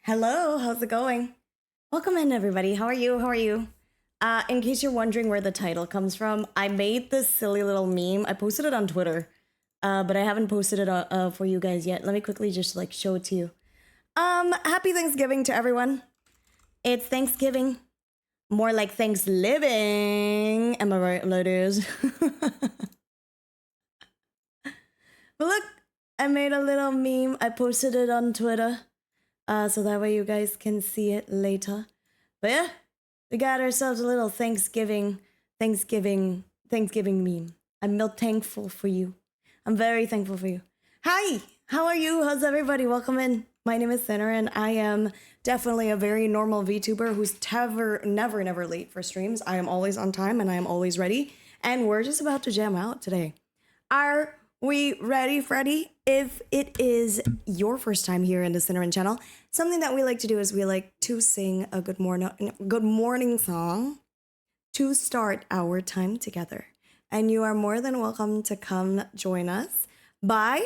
Hello, how's it going? Welcome in, everybody. How are you? How are you? In case you're wondering where the title comes from, I made this silly little meme. I posted it on Twitter, but I haven't posted it for you guys yet. Let me quickly just like show it to you. Happy Thanksgiving to everyone. It's Thanksgiving. More like Thanksgiving. Am I right, ladies? But look, I made a little meme. I posted it on Twitter. So that way you guys can see it later. But yeah, we got ourselves a little Thanksgiving meme. I'm real thankful for you. I'm very thankful for you. Hi, how are you? How's everybody? Welcome in. My name is Sinner, and I am definitely a very normal VTuber who's never late for streams. I am always on time and I am always ready. And we're just about to jam out today. Are we ready, Freddy? If it is your first time here in the Cinnamon channel, something that we like to do is we like to sing a good morning song to start our time together. And you are more than welcome to come join us by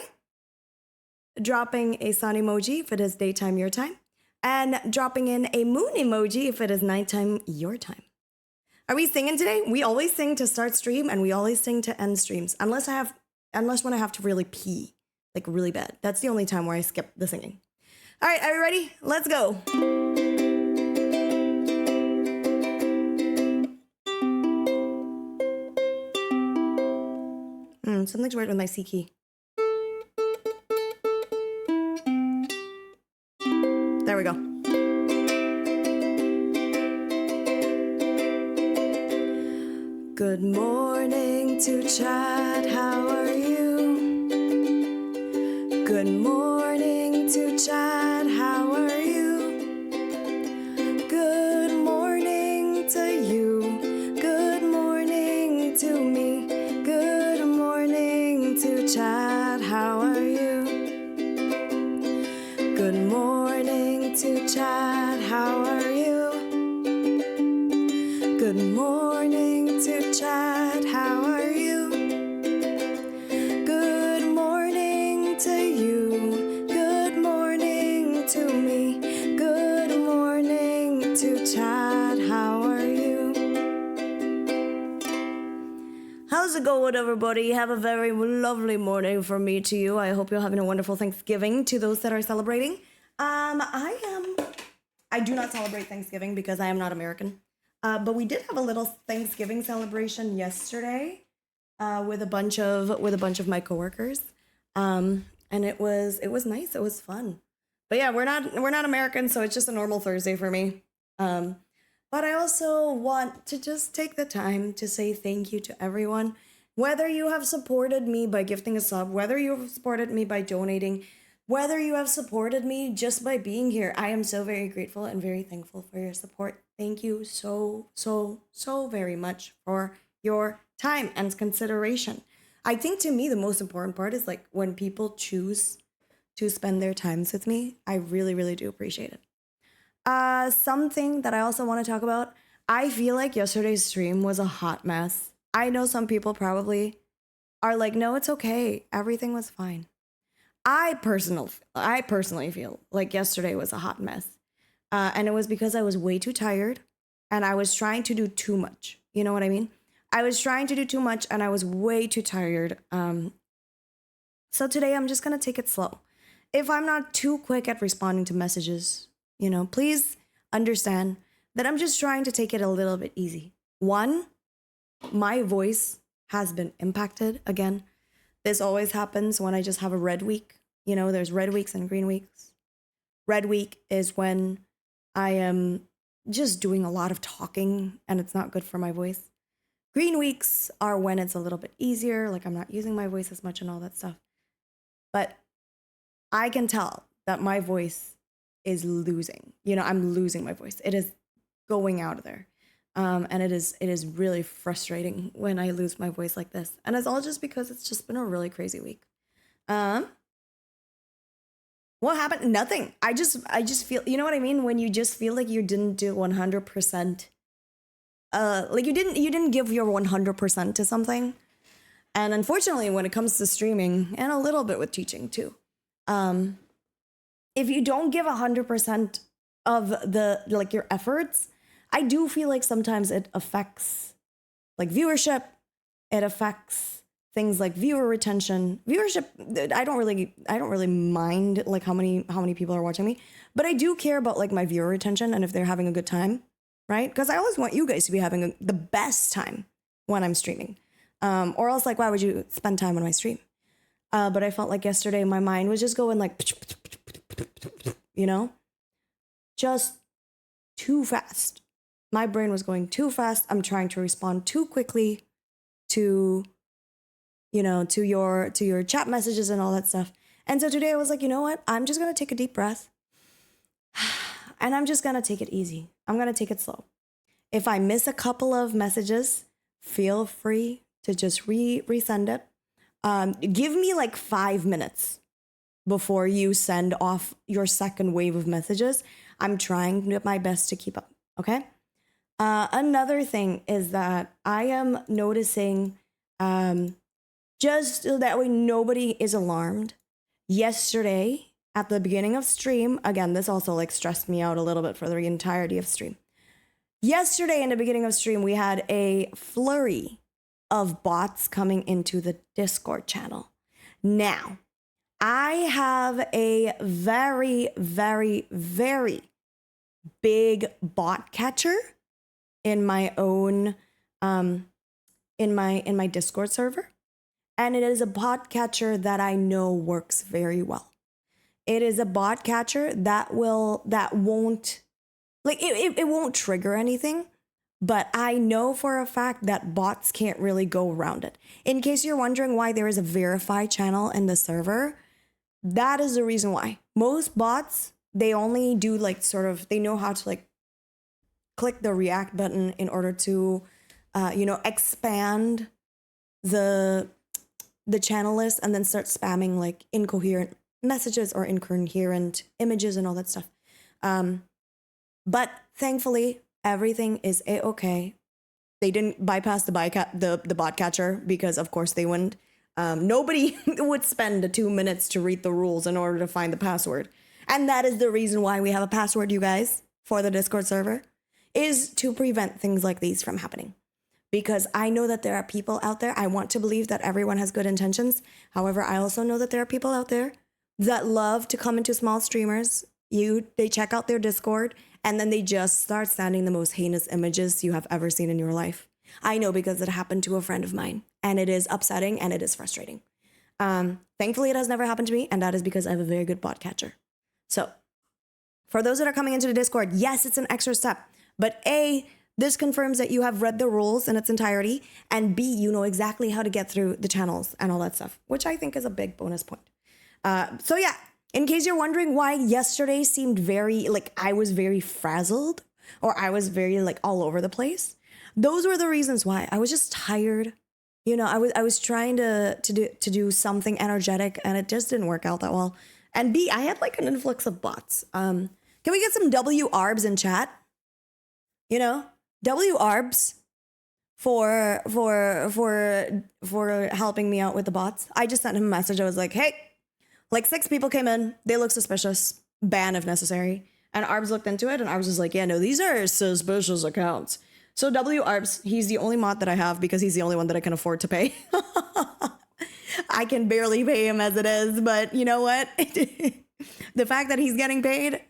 dropping a sun emoji if it is daytime your time, and dropping in a moon emoji if it is nighttime your time. Are we singing today? We always sing to start stream and we always sing to end streams, unless when I have to really pee, like really bad. That's the only time where I skip the singing. All right, are you ready? Let's go. Something's weird with my C key. There we go. Good morning to chat, how are you? Good morning to chat, how are you? Good morning to you, good morning to me, good morning to chat, how are you? Good morning to chat, how are you? Good morning to chat, how are you? Good morning to you, good morning to me, good morning to chat, how are you? How's it going, everybody? Have a very lovely morning from me to you. I hope you're having a wonderful Thanksgiving to those that are celebrating. I do not celebrate Thanksgiving because I am not American. But we did have a little Thanksgiving celebration yesterday with a bunch of my coworkers, and it was nice. It was fun. But yeah, we're not American, so it's just a normal Thursday for me. But I also want to just take the time to say thank you to everyone, whether you have supported me by gifting a sub, whether you have supported me by donating, whether you have supported me just by being here. I am so very grateful and very thankful for your support. Thank you so very much for your time and consideration. I think to me, the most important part is like when people choose to spend their times with me. I really do appreciate it. Something that I also want to talk about, I feel like yesterday's stream was a hot mess. I know some people probably are like, no, it's okay. Everything was fine. I personally feel like yesterday was a hot mess. And it was because I was way too tired and I was trying to do too much. You know what I mean? I was trying to do too much and I was way too tired. So today I'm just going to take it slow. If I'm not too quick at responding to messages, please understand that I'm just trying to take it a little bit easy. One, my voice has been impacted again. This always happens when I just have a red week. There's red weeks and green weeks. Red week is when I am just doing a lot of talking and it's not good for my voice. Green weeks are when it's a little bit easier, like I'm not using my voice as much and all that stuff. But I can tell that my voice is losing. I'm losing my voice. It is going out of there. And it is really frustrating when I lose my voice like this. And it's all just because it's just been a really crazy week. What happened? Nothing. I just feel, you know what I mean? When you just feel like you didn't do 100%, like you didn't give your 100% to something. And unfortunately, when it comes to streaming and a little bit with teaching too, if you don't give 100% of the like your efforts, I do feel like sometimes it affects like viewership. It affects things like viewer retention. Viewership, I don't really mind like how many people are watching me, but I do care about like my viewer retention and if they're having a good time, right? Because I always want you guys to be having the best time when I'm streaming. Or else, like, why would you spend time on my stream? But I felt like yesterday my mind was just going like, you know, just too fast. My brain was going too fast. I'm trying to respond too quickly to, you know, to your chat messages and all that stuff. And so today I was like, you know what? I'm just going to take a deep breath and I'm just going to take it easy. I'm going to take it slow. If I miss a couple of messages, feel free to just resend it. Give me like 5 minutes before you send off your second wave of messages. I'm trying my best to keep up. Okay. Another thing is that I am noticing, just so that way nobody is alarmed. Yesterday at the beginning of stream, again, this also like stressed me out a little bit for the entirety of stream. Yesterday in the beginning of stream, we had a flurry of bots coming into the Discord channel. Now, I have a very, very, very big bot catcher in my own in my Discord server, and it is a bot catcher that I know works very well. It is a bot catcher that won't like it won't trigger anything, but I know for a fact that bots can't really go around it. In case you're wondering why there is a verified channel in the server, that is the reason why. Most bots, they only do like sort of, they know how to like click the react button in order to, expand the channel list and then start spamming like incoherent messages or incoherent images and all that stuff. But thankfully, everything is a-okay. They didn't bypass the bot catcher because, of course, they wouldn't. Nobody would spend 2 minutes to read the rules in order to find the password. And that is the reason why we have a password, you guys, for the Discord server, is to prevent things like these from happening. Because I know that there are people out there. I want to believe that everyone has good intentions. However, I also know that there are people out there that love to come into small streamers. They check out their Discord and then they just start sending the most heinous images you have ever seen in your life. I know because it happened to a friend of mine, and it is upsetting and it is frustrating. Thankfully, it has never happened to me, and that is because I have a very good bot catcher. So for those that are coming into the Discord, yes, it's an extra step, but A, this confirms that you have read the rules in its entirety, and B, you know exactly how to get through the channels and all that stuff, which I think is a big bonus point. So yeah, in case you're wondering why yesterday seemed very, like I was very frazzled or I was very like all over the place, those were the reasons why. I was just tired. You know, I was trying to do something energetic and it just didn't work out that well. And B, I had like an influx of bots. Can we get some W-arbs in chat? You know, W-arbs for helping me out with the bots. I just sent him a message. I was like, hey, like 6 people came in. They look suspicious. Ban if necessary. And Arbs looked into it and I was just like, yeah, no, these are suspicious accounts. So W-arbs, he's the only mod that I have because he's the only one that I can afford to pay. I can barely pay him as it is, but you know what? The fact that he's getting paid,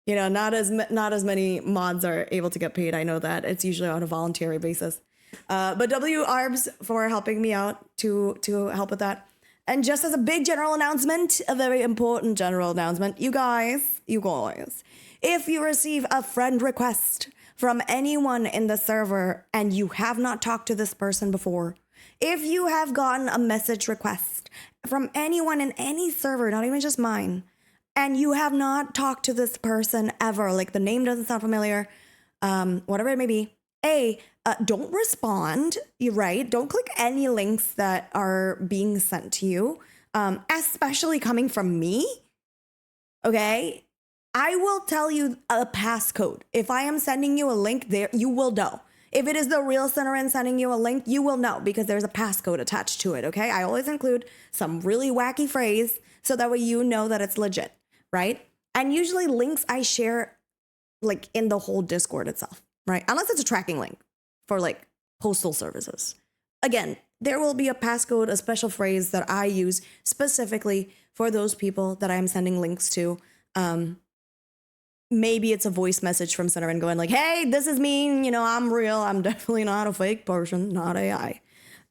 you know, not as many mods are able to get paid. I know that it's usually on a voluntary basis. But W-arbs for helping me out to help with that. And just as a big general announcement, a very important general announcement, you guys, if you receive a friend request from anyone in the server and you have not talked to this person before, if you have gotten a message request from anyone in any server, not even just mine, and you have not talked to this person ever, like the name doesn't sound familiar, whatever it may be, don't respond, you're right? Don't click any links that are being sent to you, especially coming from me, okay? I will tell you a passcode. If I am sending you a link there, you will know. If it is the real Cinnamon sending you a link, you will know because there's a passcode attached to it, okay? I always include some really wacky phrase so that way you know that it's legit. right? And usually links I share like in the whole Discord itself, right? Unless it's a tracking link for like postal services. Again, there will be a passcode, a special phrase that I use specifically for those people that I'm sending links to. Maybe it's a voice message from Cinnamon going like, hey, this is me, I'm real. I'm definitely not a fake person, not AI.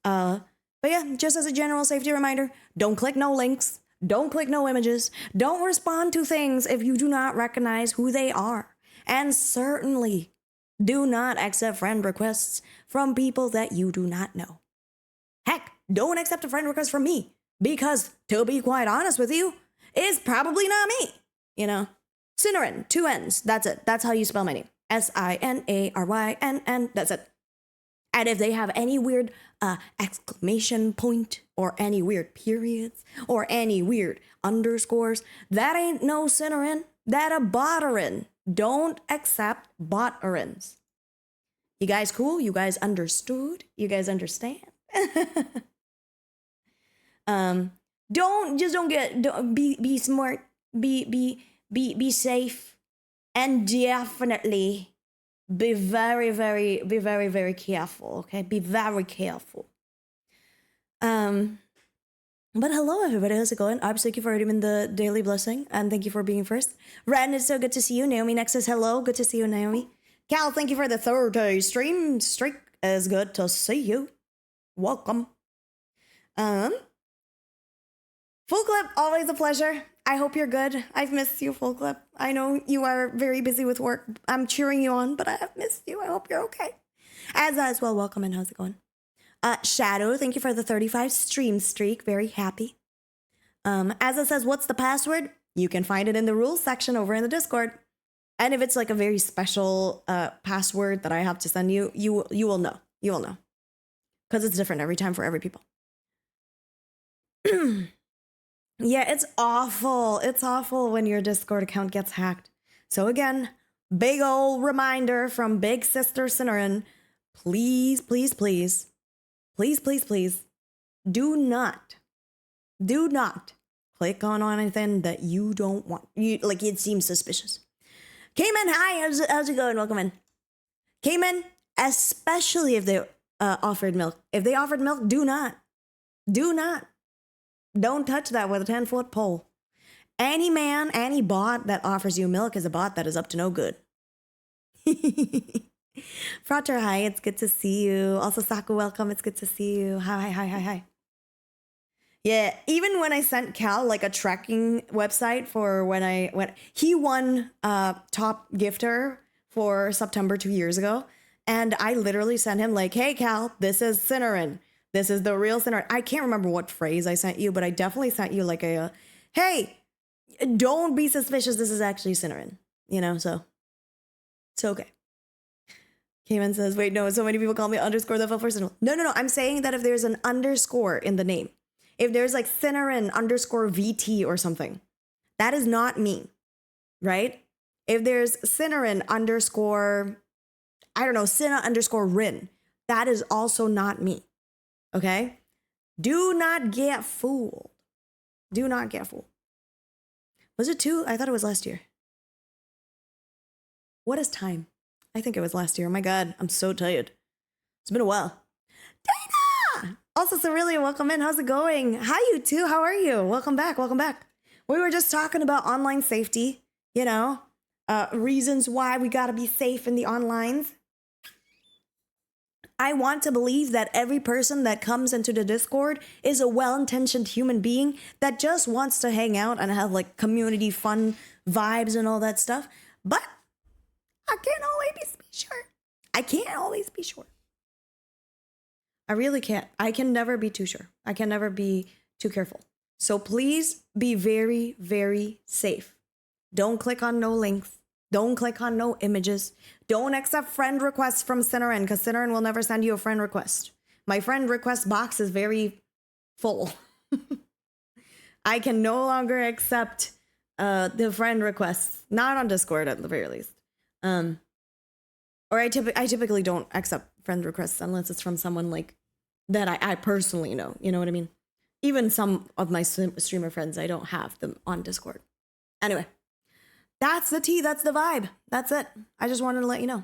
But yeah, just as a general safety reminder, don't click no links. Don't click no images. Don't respond to things if you do not recognize who they are. And certainly do not accept friend requests from people that you do not know. Heck, don't accept a friend request from me because, to be quite honest with you, it's probably not me. Sinaryn, 2 N's. That's it. That's how you spell my name. Sinarynn. That's it. And if they have any weird exclamation point or any weird periods or any weird underscores, that ain't no Sinaryn. That a botterin. Don't accept botterins. You guys cool? You guys understood? You guys understand? Don't be smart. Be safe, and definitely be very careful. Okay, be very careful. But hello everybody, how's it going? Abs, thank you for redeeming the daily blessing, and thank you for being first. Ren, it's so good to see you. Naomi next says hello, good to see you, Naomi. Cal, thank you for the 3rd stream streak. It's good to see you. Welcome. Full Clip, always a pleasure. I hope you're good. I've missed you, Full Clip. I know you are very busy with work. I'm cheering you on, but I have missed you. I hope you're okay. As well, welcome and how's it going? Shadow, thank you for the 35 stream streak. Very happy. As it says, what's the password? You can find it in the rules section over in the Discord. And if it's like a very special password that I have to send you, you will know. You will know. Because it's different every time for every people. Yeah, it's awful. It's awful when your Discord account gets hacked. So again, big old reminder from Big Sister Sinaryn. Please, please, please, please, please, please, do not click on anything that you don't want. Like, it seems suspicious. Cayman, hi, how's it going? Welcome in. Cayman, especially if they offered milk. If they offered milk, do not. Don't touch that with a 10-foot pole. Any man, any bot that offers you milk is a bot that is up to no good. Frater, hi, it's good to see you. Also, Saku, welcome, it's good to see you. Hi. Yeah, even when I sent Cal like a tracking website for when he won top gifter for September 2 years ago, and I literally sent him like, hey Cal, this is Sinaryn. This is the real Sinaryn. I can't remember what phrase I sent you, but I definitely sent you like hey, don't be suspicious. This is actually Sinaryn. So it's okay. Cayman says, wait, no, so many people call me underscore the person. No. I'm saying that if there's an underscore in the name, if there's like Sinaryn underscore VT or something, that is not me, right? If there's Sinaryn underscore, I don't know, Sinna underscore Rin, that is also not me. Okay? Do not get fooled. Do not get fooled. Was it 2? I thought it was last year. What is time? I think it was last year. Oh my God, I'm so tired. It's been a while. Dana! Also, Cerelia, welcome in. How's it going? Hi, you two. How are you? Welcome back. We were just talking about online safety, reasons why we gotta be safe in the onlines. I want to believe that every person that comes into the Discord is a well-intentioned human being that just wants to hang out and have like community fun vibes and all that stuff. But I can't always be sure. I really can't. I can never be too sure. I can never be too careful. So please be very, very safe. Don't click on no links. Don't click on no images. Don't accept friend requests from Sinaryn, because Sinaryn will never send you a friend request. My friend request box is very full. I can no longer accept the friend requests. Not on Discord, at the very least. Or I typically don't accept friend requests unless it's from someone like that I personally know. You know what I mean? Even some of my streamer friends, I don't have them on Discord. Anyway, that's the tea. That's the vibe. That's it. I just wanted to let you know.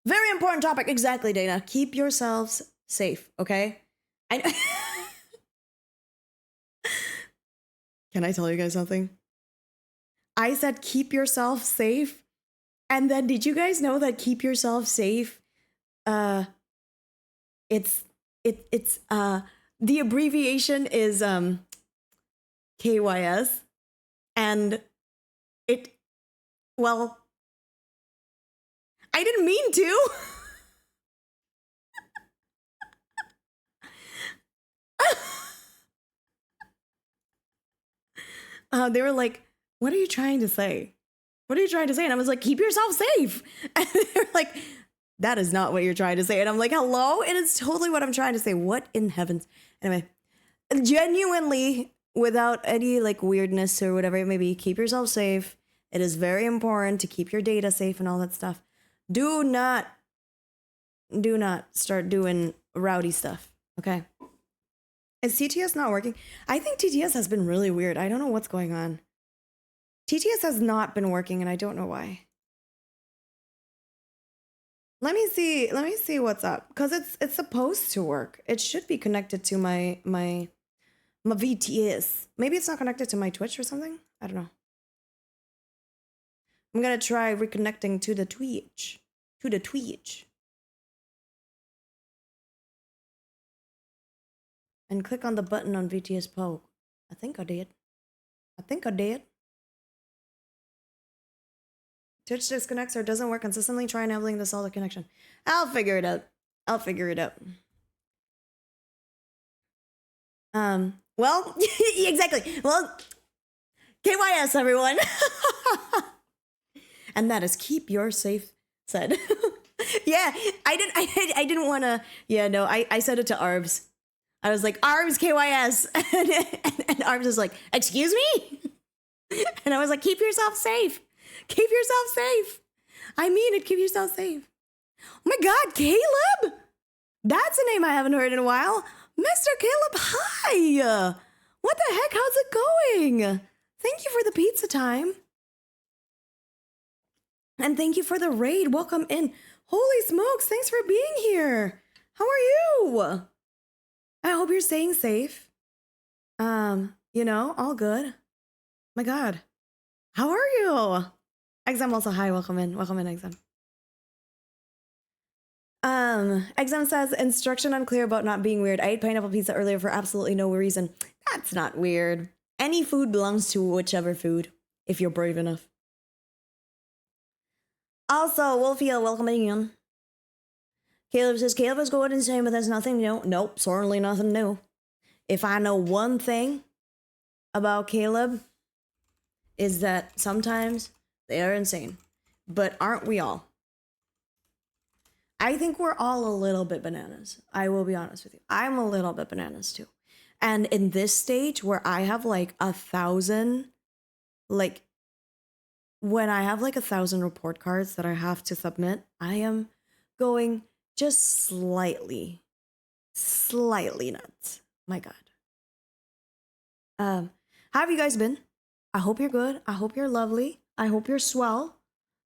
Very important topic. Exactly, Dana. Keep yourselves safe, okay? I Can I tell you guys something? I said keep yourself safe. And then did you guys know that keep yourself safe? It's the abbreviation is KYS. And well, I didn't mean to. They were like, what are you trying to say? What are you trying to say? And I was like, keep yourself safe. And they're like, that is not what you're trying to say. And I'm like, hello? And it's totally what I'm trying to say. What in heavens? Anyway, genuinely, without any like weirdness or whatever it may be, keep yourself safe. It is very important to keep your data safe and all that stuff. Do not start doing rowdy stuff, okay? Is TTS not working? I think TTS has been really weird. I don't know what's going on. TTS has not been working and I don't know why. Let me see what's up. Because it's supposed to work. It should be connected to my VTS. Maybe it's not connected to my Twitch or something. I don't know. I'm gonna try reconnecting to the Twitch. And click on the button on VTS Poke. I think I did. Twitch disconnects or doesn't work consistently. Try enabling the solid connection. I'll figure it out. Well, exactly. Well, KYS, everyone. And that is keep your safe said. Yeah, I didn't want to. Yeah, no, I said it to Arbs. I was like, Arbs KYS. And Arbs was like, excuse me? And I was like, keep yourself safe. Keep yourself safe. I mean it, keep yourself safe. Oh my God, Caleb? That's a name I haven't heard in a while. Mr. Caleb, hi. What the heck? How's it going? Thank you for the pizza time. And thank you for the raid. Welcome in. Holy smokes, thanks for being here. How are you? I hope you're staying safe. You know, all good. My God. How are you? Exam also, hi, welcome in, Exam. Exam says, instruction unclear about not being weird. I ate pineapple pizza earlier for absolutely no reason. That's not weird. Any food belongs to whichever food, if you're brave enough. Also, Wolfia, welcome in. Caleb says, Caleb is going insane, but there's nothing new. Nope, certainly nothing new. If I know one thing about Caleb, is that sometimes they are insane. But aren't we all? I think we're all a little bit bananas. I will be honest with you. I'm a little bit bananas too. And in this stage where I have like 1,000, like when I have like 1,000 report cards that I have to submit, I am going just slightly nuts. My God. How have you guys been? I hope you're good. I hope you're lovely. I hope you're swell.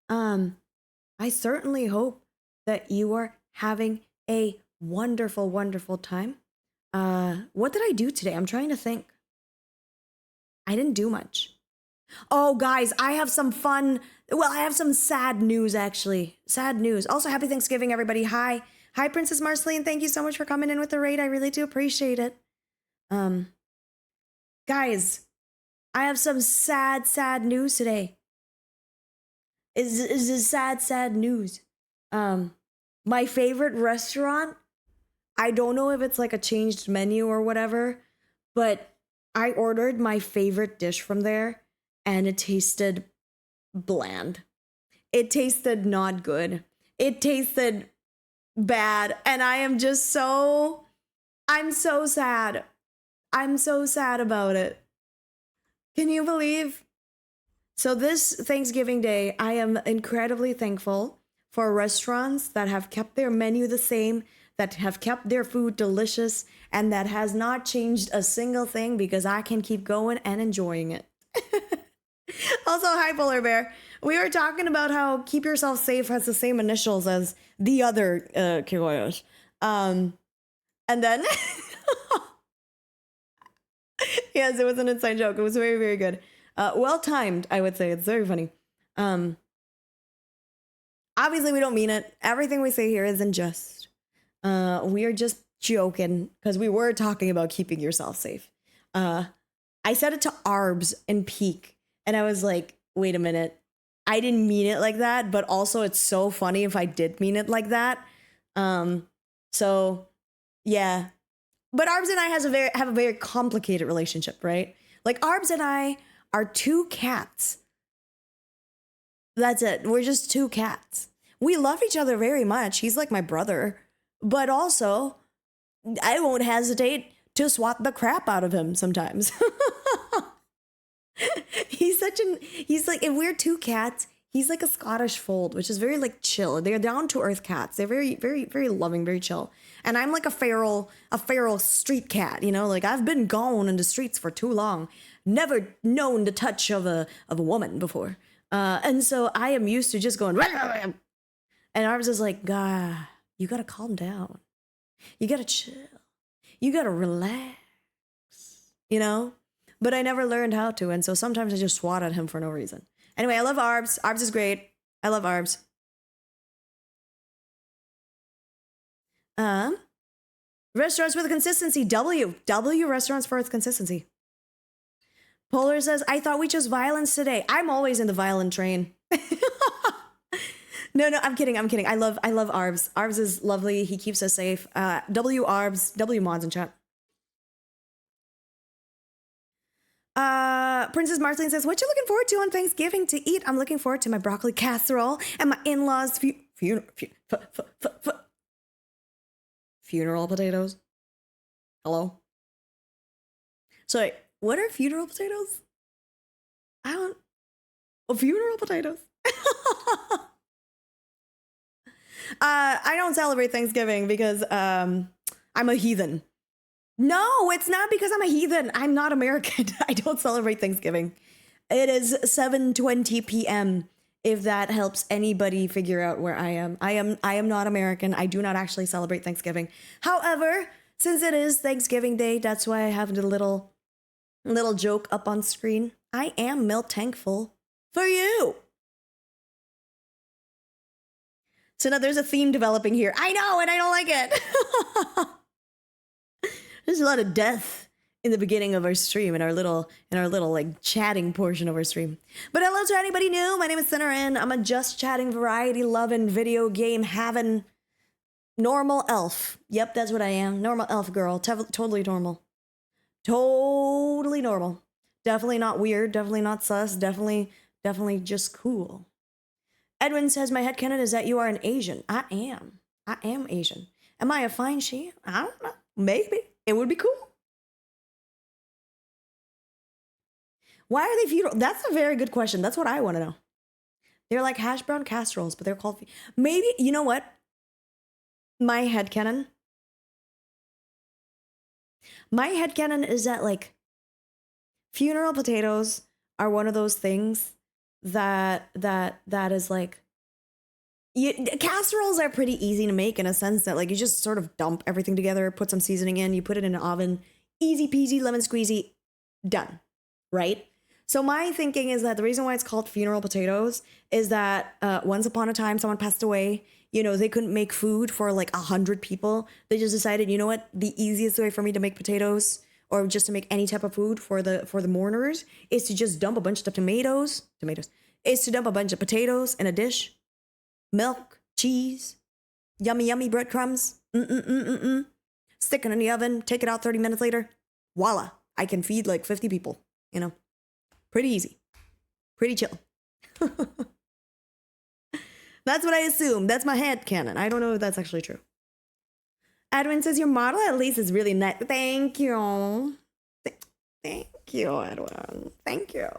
I certainly hope that you are having a wonderful, wonderful time. What did I do today? I'm trying to think. I didn't do much. Oh, guys, I have some fun. Well, I have some sad news, actually. Sad news. Also, happy Thanksgiving, everybody. Hi. Hi, Princess Marceline. Thank you so much for coming in with the raid. I really do appreciate it. Guys, I have some sad, sad news today. Is this sad, sad news? My favorite restaurant, I don't know if it's like a changed menu or whatever, but I ordered my favorite dish from there and it tasted bland. It tasted not good. It tasted bad. And I'm so sad. I'm so sad about it. Can you believe? So this Thanksgiving Day, I am incredibly thankful for restaurants that have kept their menu the same, that have kept their food delicious and that has not changed a single thing because I can keep going and enjoying it. Also, hi, Polar Bear. We were talking about how Keep Yourself Safe has the same initials as the other keywords. And then, yes, it was an inside joke. It was very, very good. Well timed, I would say. It's very funny. Obviously, we don't mean it. Everything we say here isn't just. We are just joking because we were talking about keeping yourself safe. I said it to Arbs in Peak, and I was like, wait a minute. I didn't mean it like that, but also it's so funny if I did mean it like that. So, yeah. But Arbs and I have a very complicated relationship, right? Like, Arbs and I are two cats. That's it. We're just two cats. We love each other very much. He's like my brother. But also, I won't hesitate to swat the crap out of him sometimes. He's like, if we're two cats, he's like a Scottish fold, which is very like chill. They're down to earth cats. They're very, very, very loving, very chill. And I'm like a feral street cat, you know, like I've been gone in the streets for too long. Never known the touch of a woman before. And so I am used to just going, and Arbs is like, God, you gotta calm down. You gotta chill. You gotta relax, you know? But I never learned how to, and so sometimes I just swat at him for no reason. Anyway, I love Arbs. Arbs is great. I love Arbs. Restaurants for the consistency. W restaurants for its consistency. Polar says, I thought we chose violence today. I'm always in the violent train. No, I'm kidding. I love Arbs. Arbs is lovely. He keeps us safe. W Arbs. W mods in chat. Princess Marceline says, what you looking forward to on Thanksgiving to eat? I'm looking forward to my broccoli casserole and my in-laws' funeral potatoes. Hello? Sorry, what are funeral potatoes? Funeral potatoes. I don't celebrate Thanksgiving because I'm a heathen. No, it's not because I'm a heathen. I'm not American. I don't celebrate Thanksgiving. It is 7:20 p.m. If that helps anybody figure out where I am. I am not American. I do not actually celebrate Thanksgiving. However, since it is Thanksgiving Day, that's why I have the little joke up on screen. I am milk thankful for you. So now there's a theme developing here. I know, and I don't like it. There's a lot of death in the beginning of our stream, in our little like chatting portion of our stream. But hello to anybody new. My name is Sinner, and I'm a just chatting, variety loving, video game having normal elf. Yep, that's what I am. Normal elf girl. Totally normal. Totally normal. Definitely not weird. Definitely not sus. Definitely just cool. Edwin says, my headcanon is that you are an Asian. I am. I am Asian. Am I a fine she? I don't know. Maybe. It would be cool. Why are they funeral? That's a very good question. That's what I want to know. They're like hash brown casseroles, but they're called... Maybe, you know what? My headcanon is that, like, funeral potatoes are one of those things that is like... Casseroles are pretty easy to make in a sense that, like, you just sort of dump everything together, put some seasoning in, you put it in an oven, easy peasy, lemon squeezy, done, right? So my thinking is that the reason why it's called funeral potatoes is that once upon a time someone passed away, you know, they couldn't make food for like 100 people. They just decided, you know what, the easiest way for me to make potatoes or just to make any type of food for the mourners is to just dump a bunch of tomatoes, is to dump a bunch of potatoes in a dish. Milk, cheese, yummy breadcrumbs, stick it in the oven, take it out 30 minutes later, voila, I can feed like 50 people, you know, pretty easy, pretty chill. That's what I assume, that's my headcanon. I don't know if that's actually true. Edwin says, your model at least is really nice. Thank you. Thank you, Edwin, thank you.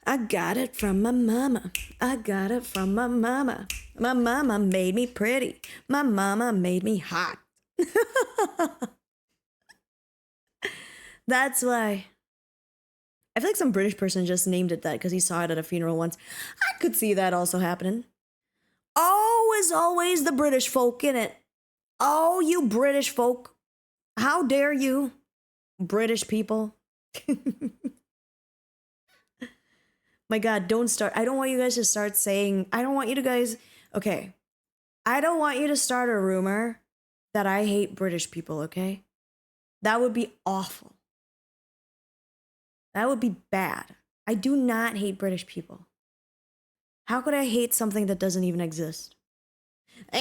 I got it from my mama. I got it from my mama. My mama made me pretty. My mama made me hot. That's why. I feel like some British person just named it that because he saw it at a funeral once. I could see that also happening. Oh, is always the British folk in it. Oh, you British folk. How dare you, British people. My God, don't start. I don't want you guys to start saying, I don't want you to guys, okay. I don't want you to start a rumor that I hate British people, okay? That would be awful. That would be bad. I do not hate British people. How could I hate something that doesn't even exist? All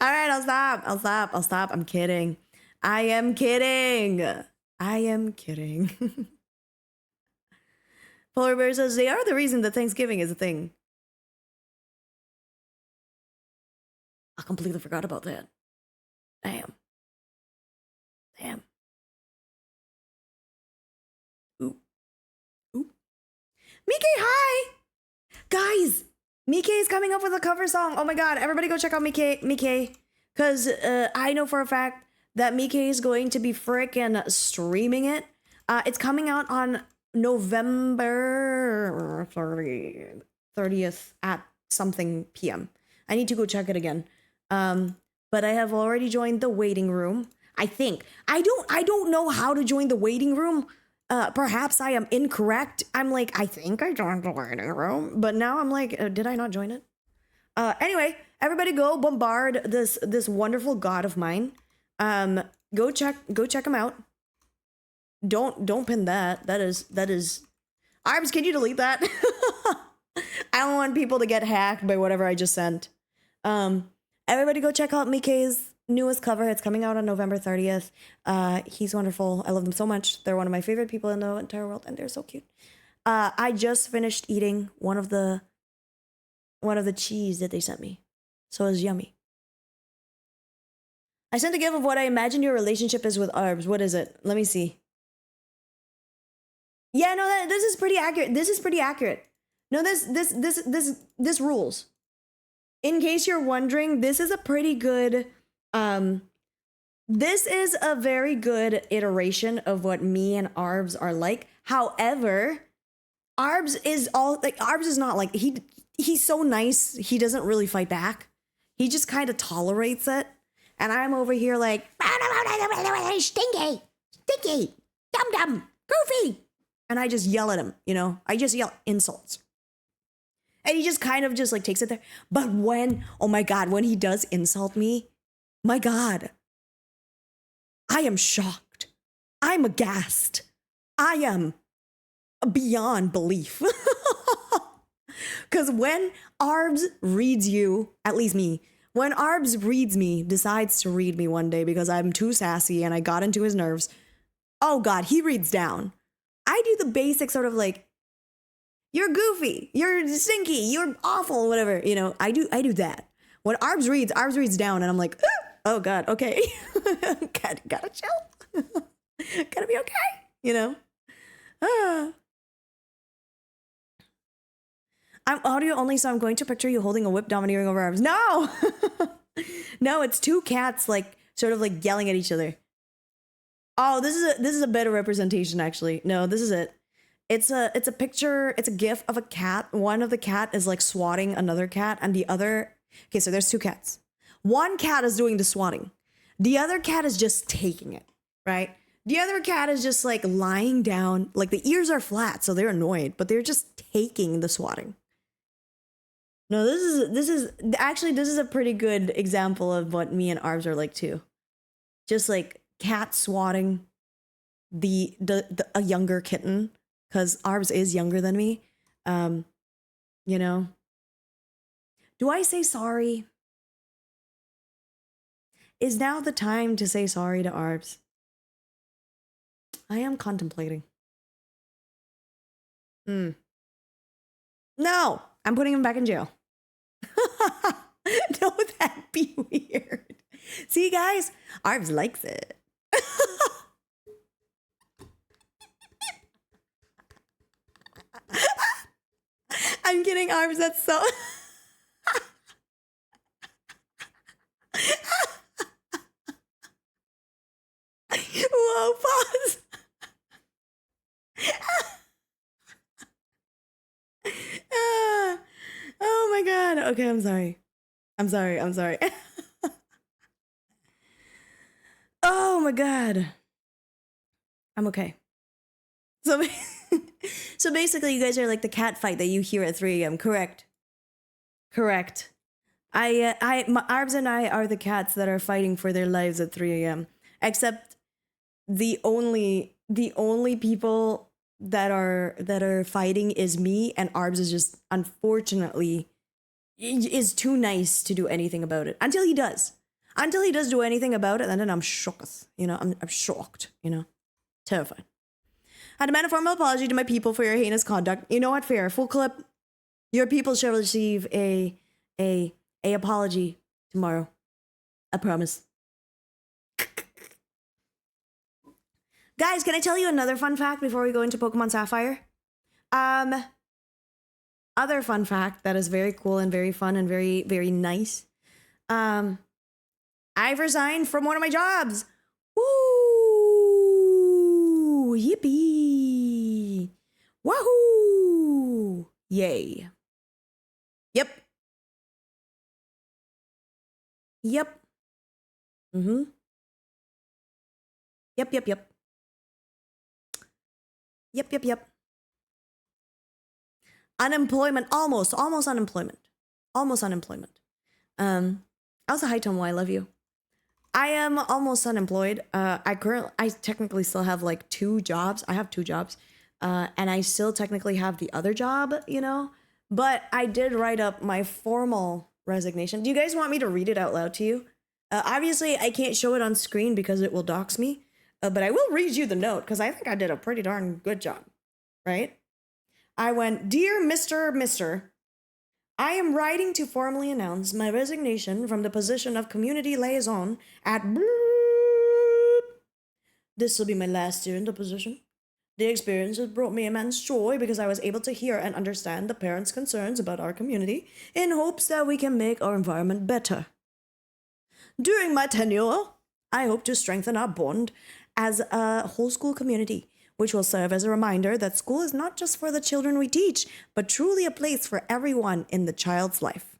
right, I'll stop. I'm kidding. I am kidding. Polar Bear says they are the reason that Thanksgiving is a thing. I completely forgot about that. Damn. Ooh. Mike, hi! Guys, Mike is coming up with a cover song. Oh my God, everybody go check out Mike. Because I know for a fact that Mike is going to be frickin' streaming it. It's coming out on November 30th at something p.m. I need to go check it again. But I have already joined the waiting room. I think. I don't know how to join the waiting room. Perhaps I am incorrect. I'm like, I think I joined the waiting room. But now I'm like, did I not join it? Anyway, everybody go bombard this wonderful god of mine. Go check him out. Don't pin that. That is Arbs, can you delete that? I don't want people to get hacked by whatever I just sent. Everybody go check out Mike's newest cover. It's coming out on November 30th. He's wonderful. I love them so much. They're one of my favorite people in the entire world, and they're so cute. I just finished eating one of the cheese that they sent me. So it was yummy. I sent a gif of what I imagine your relationship is with Arbs. What is it? Let me see. Yeah, no, this is pretty accurate. No, this rules. In case you're wondering, this is a pretty good, this is a very good iteration of what me and Arbs are like. However, Arbs is not like, he's so nice, he doesn't really fight back. He just kind of tolerates it. And I'm over here like, stinky, dum-dum, goofy. And I just yell at him, I just yell insults. And he just kind of just like takes it there. But when, oh my God, when he does insult me, my God, I am shocked. I'm aghast. I am beyond belief. Because when Arbs reads you, at least me, when Arbs reads me, decides to read me one day because I'm too sassy and I got into his nerves, oh God, he reads down. I do the basic sort of like, you're goofy, you're stinky, you're awful, whatever, I do that. When Arbs reads down and I'm like, oh God, okay. Gotta chill. Gotta be okay, I'm audio only, so I'm going to picture you holding a whip domineering over Arbs. No! No, it's two cats like sort of like yelling at each other. Oh, this is a better representation actually. No, this is it. It's a picture, it's a gif of a cat. One of the cat is like swatting another cat and the other, okay, so there's two cats. One cat is doing the swatting. The other cat is just taking it, right? The other cat is just like lying down, like the ears are flat, so they're annoyed, but they're just taking the swatting. No, this is a pretty good example of what me and Arbs are like too. Just like cat swatting a younger kitten. Because Arbs is younger than me, Do I say sorry? Is now the time to say sorry to Arbs? I am contemplating. No, I'm putting him back in jail. No, that'd be weird. See, guys, Arbs likes it. kidding, Arbs. That's so. Whoa, pause. Oh my God. Okay, I'm sorry. I'm sorry. I'm sorry. Oh my God. I'm okay. So, so basically, you guys are like the cat fight that you hear at 3 a.m. Correct. Correct. Arbs and I are the cats that are fighting for their lives at 3 a.m. Except the only people that are fighting is me, and Arbs is just unfortunately is too nice to do anything about it until he does. Until he does do anything about it, and then I'm shocked. I'm shocked. Terrified. I demand a formal apology to my people for your heinous conduct. You know what? Fair. Full clip. Your people shall receive a apology tomorrow. I promise. Guys, can I tell you another fun fact before we go into Pokemon Sapphire? Other fun fact that is very cool and very fun and very, very nice. I've resigned from one of my jobs. Woo! Yippee! Wahoo! Yay. Yep. Yep. Mm-hmm. Yep. Yep. Unemployment, almost unemployment. Almost unemployment. Also, hi Tomo, I love you. I am almost unemployed. I technically still have like 2 jobs. I have 2 jobs. And I still technically have the other job, but I did write up my formal resignation. Do you guys want me to read it out loud to you? Obviously, I can't show it on screen because it will dox me, but I will read you the note because I think I did a pretty darn good job, right? I went, Dear Mr. I am writing to formally announce my resignation from the position of community liaison at This will be my last year in the position. The experience has brought me immense joy because I was able to hear and understand the parents' concerns about our community in hopes that we can make our environment better. During my tenure, I hope to strengthen our bond as a whole school community, which will serve as a reminder that school is not just for the children we teach, but truly a place for everyone in the child's life.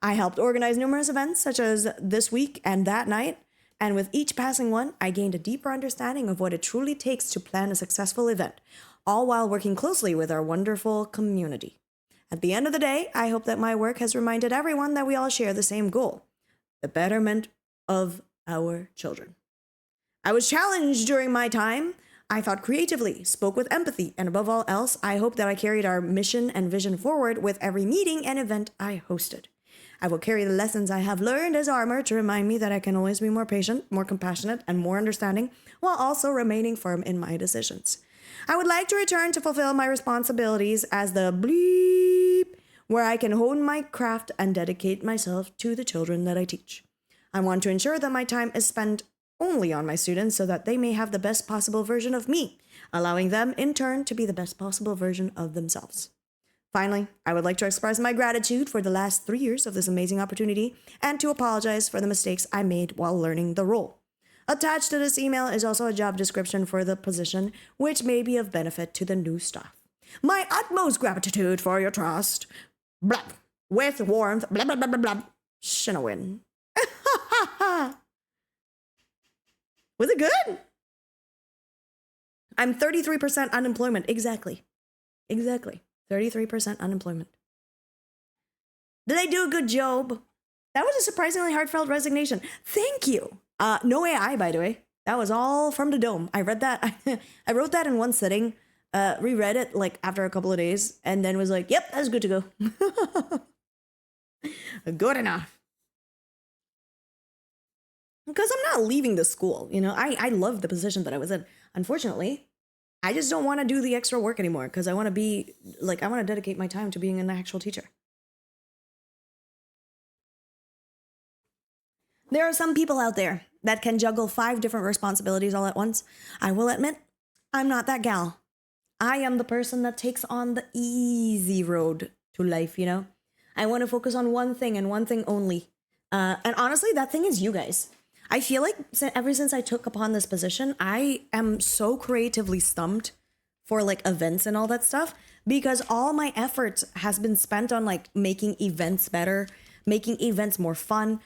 I helped organize numerous events such as this week and that night, and with each passing one, I gained a deeper understanding of what it truly takes to plan a successful event, all while working closely with our wonderful community. At the end of the day, I hope that my work has reminded everyone that we all share the same goal, the betterment of our children. I was challenged during my time. I thought creatively, spoke with empathy, and above all else, I hope that I carried our mission and vision forward with every meeting and event I hosted. I will carry the lessons I have learned as armor to remind me that I can always be more patient, more compassionate, and more understanding, while also remaining firm in my decisions. I would like to return to fulfill my responsibilities as the bleep, where I can hone my craft and dedicate myself to the children that I teach. I want to ensure that my time is spent only on my students so that they may have the best possible version of me, allowing them in turn to be the best possible version of themselves. Finally, I would like to express my gratitude for the last 3 years of this amazing opportunity and to apologize for the mistakes I made while learning the role. Attached to this email is also a job description for the position, which may be of benefit to the new staff. My utmost gratitude for your trust. Blah. With warmth. Blah, blah, blah, blah, blah. Shinowin. Was it good? I'm 33% unemployment. Exactly. 33% unemployment. Did I do a good job? That was a surprisingly heartfelt resignation. Thank you. No AI, by the way. That was all from the dome. I read that. I wrote that in one sitting, reread it like after a couple of days, and then was like, yep, that's good to go. Good enough. Because I'm not leaving the school. I love the position that I was in. Unfortunately, I just don't want to do the extra work anymore because I want to dedicate my time to being an actual teacher. There are some people out there that can juggle 5 different responsibilities all at once. I will admit, I'm not that gal. I am the person that takes on the easy road to life, you know? I want to focus on one thing and one thing only. And honestly, that thing is you guys. I feel like ever since I took upon this position, I am so creatively stumped for like events and all that stuff because all my effort has been spent on like making events better, making events more fun,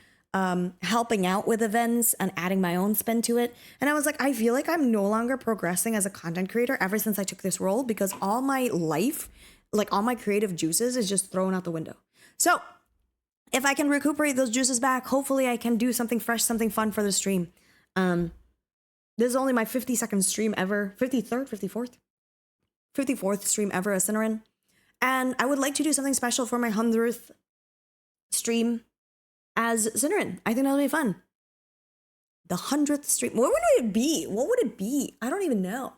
helping out with events and adding my own spin to it. And I was like, I feel like I'm no longer progressing as a content creator ever since I took this role because all my life, like all my creative juices is just thrown out the window. So if I can recuperate those juices back, hopefully I can do something fresh, something fun for the stream. This is only my 52nd stream ever, 53rd, 54th stream ever as Cinnamon. And I would like to do something special for my 100th stream as Cinnamon. I think that'll be fun. The 100th stream. What would it be? What would it be? I don't even know.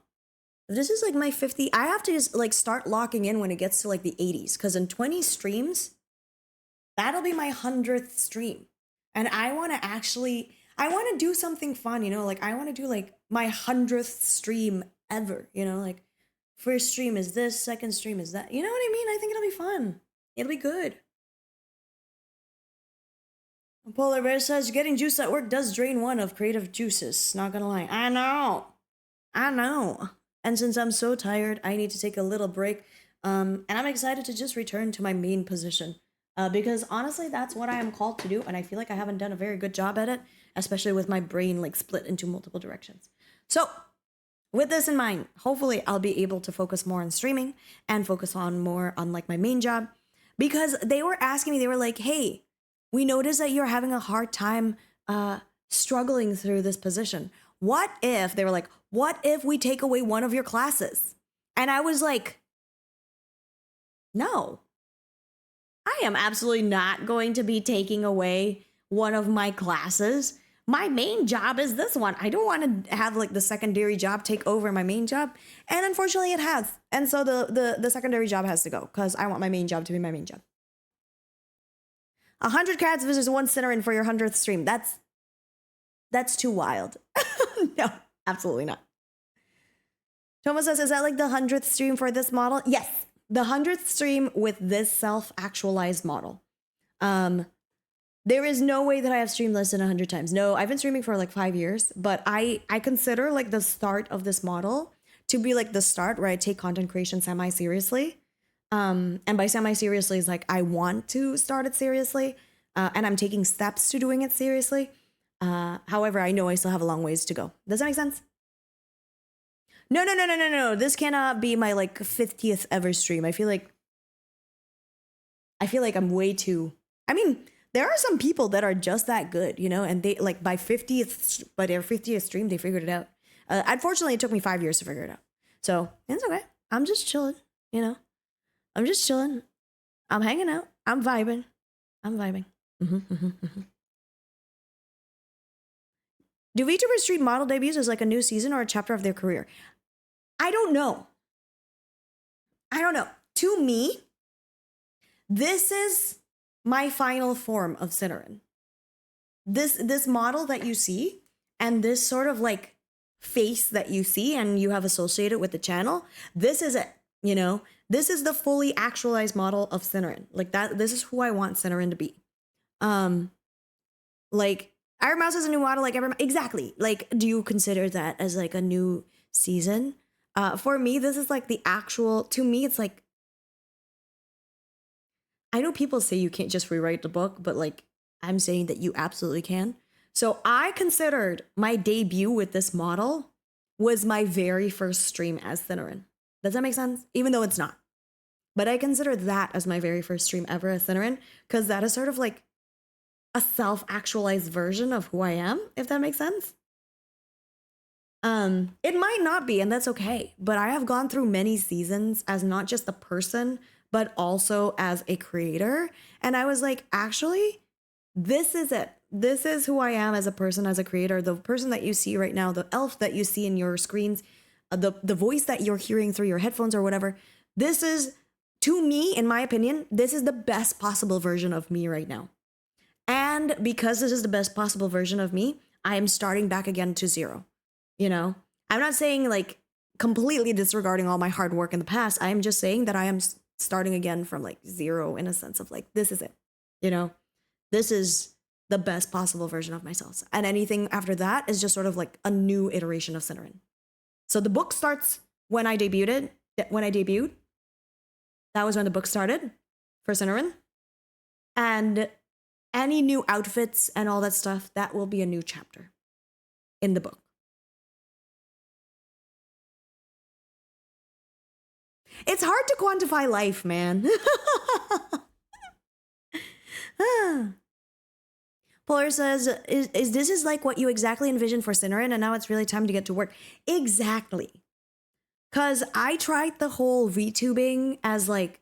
This is like my 50. I have to just like start locking in when it gets to like the 80s. Because in 20 streams, that'll be my 100th stream. And I want to do something fun, you know? Like I want to do like my 100th stream ever, you know? Like first stream is this, second stream is that. You know what I mean? I think it'll be fun. It'll be good. Polar Bear says, getting juice at work does drain one of creative juices. Not gonna lie. I know. And since I'm so tired, I need to take a little break. And I'm excited to just return to my main position. Because honestly, that's what I am called to do. And I feel like I haven't done a very good job at it, especially with my brain like split into multiple directions. So with this in mind, hopefully I'll be able to focus more on streaming and focus on more on like my main job. Because they were asking me, they were like, hey, we noticed that you're having a hard time struggling through this position. What if, they were like, what if we take away one of your classes? And I was like, no, I am absolutely not going to be taking away one of my classes. My main job is this one. I don't want to have like the secondary job take over my main job. And unfortunately it has. And so the secondary job has to go because I want my main job to be my main job. 100 cats versus one Cinnamon for your 100th stream. That's too wild. No, absolutely not. Thomas says, is that like the 100th stream for this model? Yes, the 100th stream with this self-actualized model. There is no way that I have streamed less than 100 times. No, I've been streaming for like 5 years, but I consider like the start of this model to be like the start where I take content creation semi-seriously. And by semi-seriously is like, I want to start it seriously, and I'm taking steps to doing it seriously. However, I know I still have a long ways to go. Does that make sense? No. This cannot be my like 50th ever stream. I feel like I'm way too, I mean, there are some people that are just that good, you know, and they like by their 50th stream, they figured it out. Unfortunately, it took me 5 years to figure it out. So it's okay. I'm just chilling, you know. I'm just chilling. I'm hanging out. I'm vibing. Do VTubers treat model debuts as like a new season or a chapter of their career? I don't know. To me, this is my final form of Cinnamon. This model that you see and this sort of like face that you see and you have associated with the channel, this is it, you know? This is the fully actualized model of Cinnamon. Like that, this is who I want Cinnamon to be. Like Iron Mouse is a new model, like exactly. Like, do you consider that as like a new season? For me, this is like the actual, to me, it's like, I know people say you can't just rewrite the book, but like, I'm saying that you absolutely can. So I considered my debut with this model was my very first stream as Cinnamon. Does that make sense? Even though it's not. But I consider that as my very first stream ever as Cinnamon, because that is sort of like a self-actualized version of who I am, if that makes sense. It might not be, and that's okay. But I have gone through many seasons as not just a person, but also as a creator. And I was like, actually, this is it. This is who I am as a person, as a creator. The person that you see right now, the elf that you see in your screens, the voice that you're hearing through your headphones or whatever. This is, to me, in my opinion, this is the best possible version of me right now. And because this is the best possible version of me, I am starting back again to zero. You know, I'm not saying like completely disregarding all my hard work in the past. I am just saying that I am starting again from like zero in a sense of like, this is it, you know, this is the best possible version of myself. And anything after that is just sort of like a new iteration of Cinnarin. So the book starts when I debuted. That was when the book started for Cinnarin. And any new outfits and all that stuff, that will be a new chapter in the book. It's hard to quantify life, man. Polar says, is this is like what you exactly envisioned for Cinnarin, and now it's really time to get to work? Exactly. Because I tried the whole VTubing as like,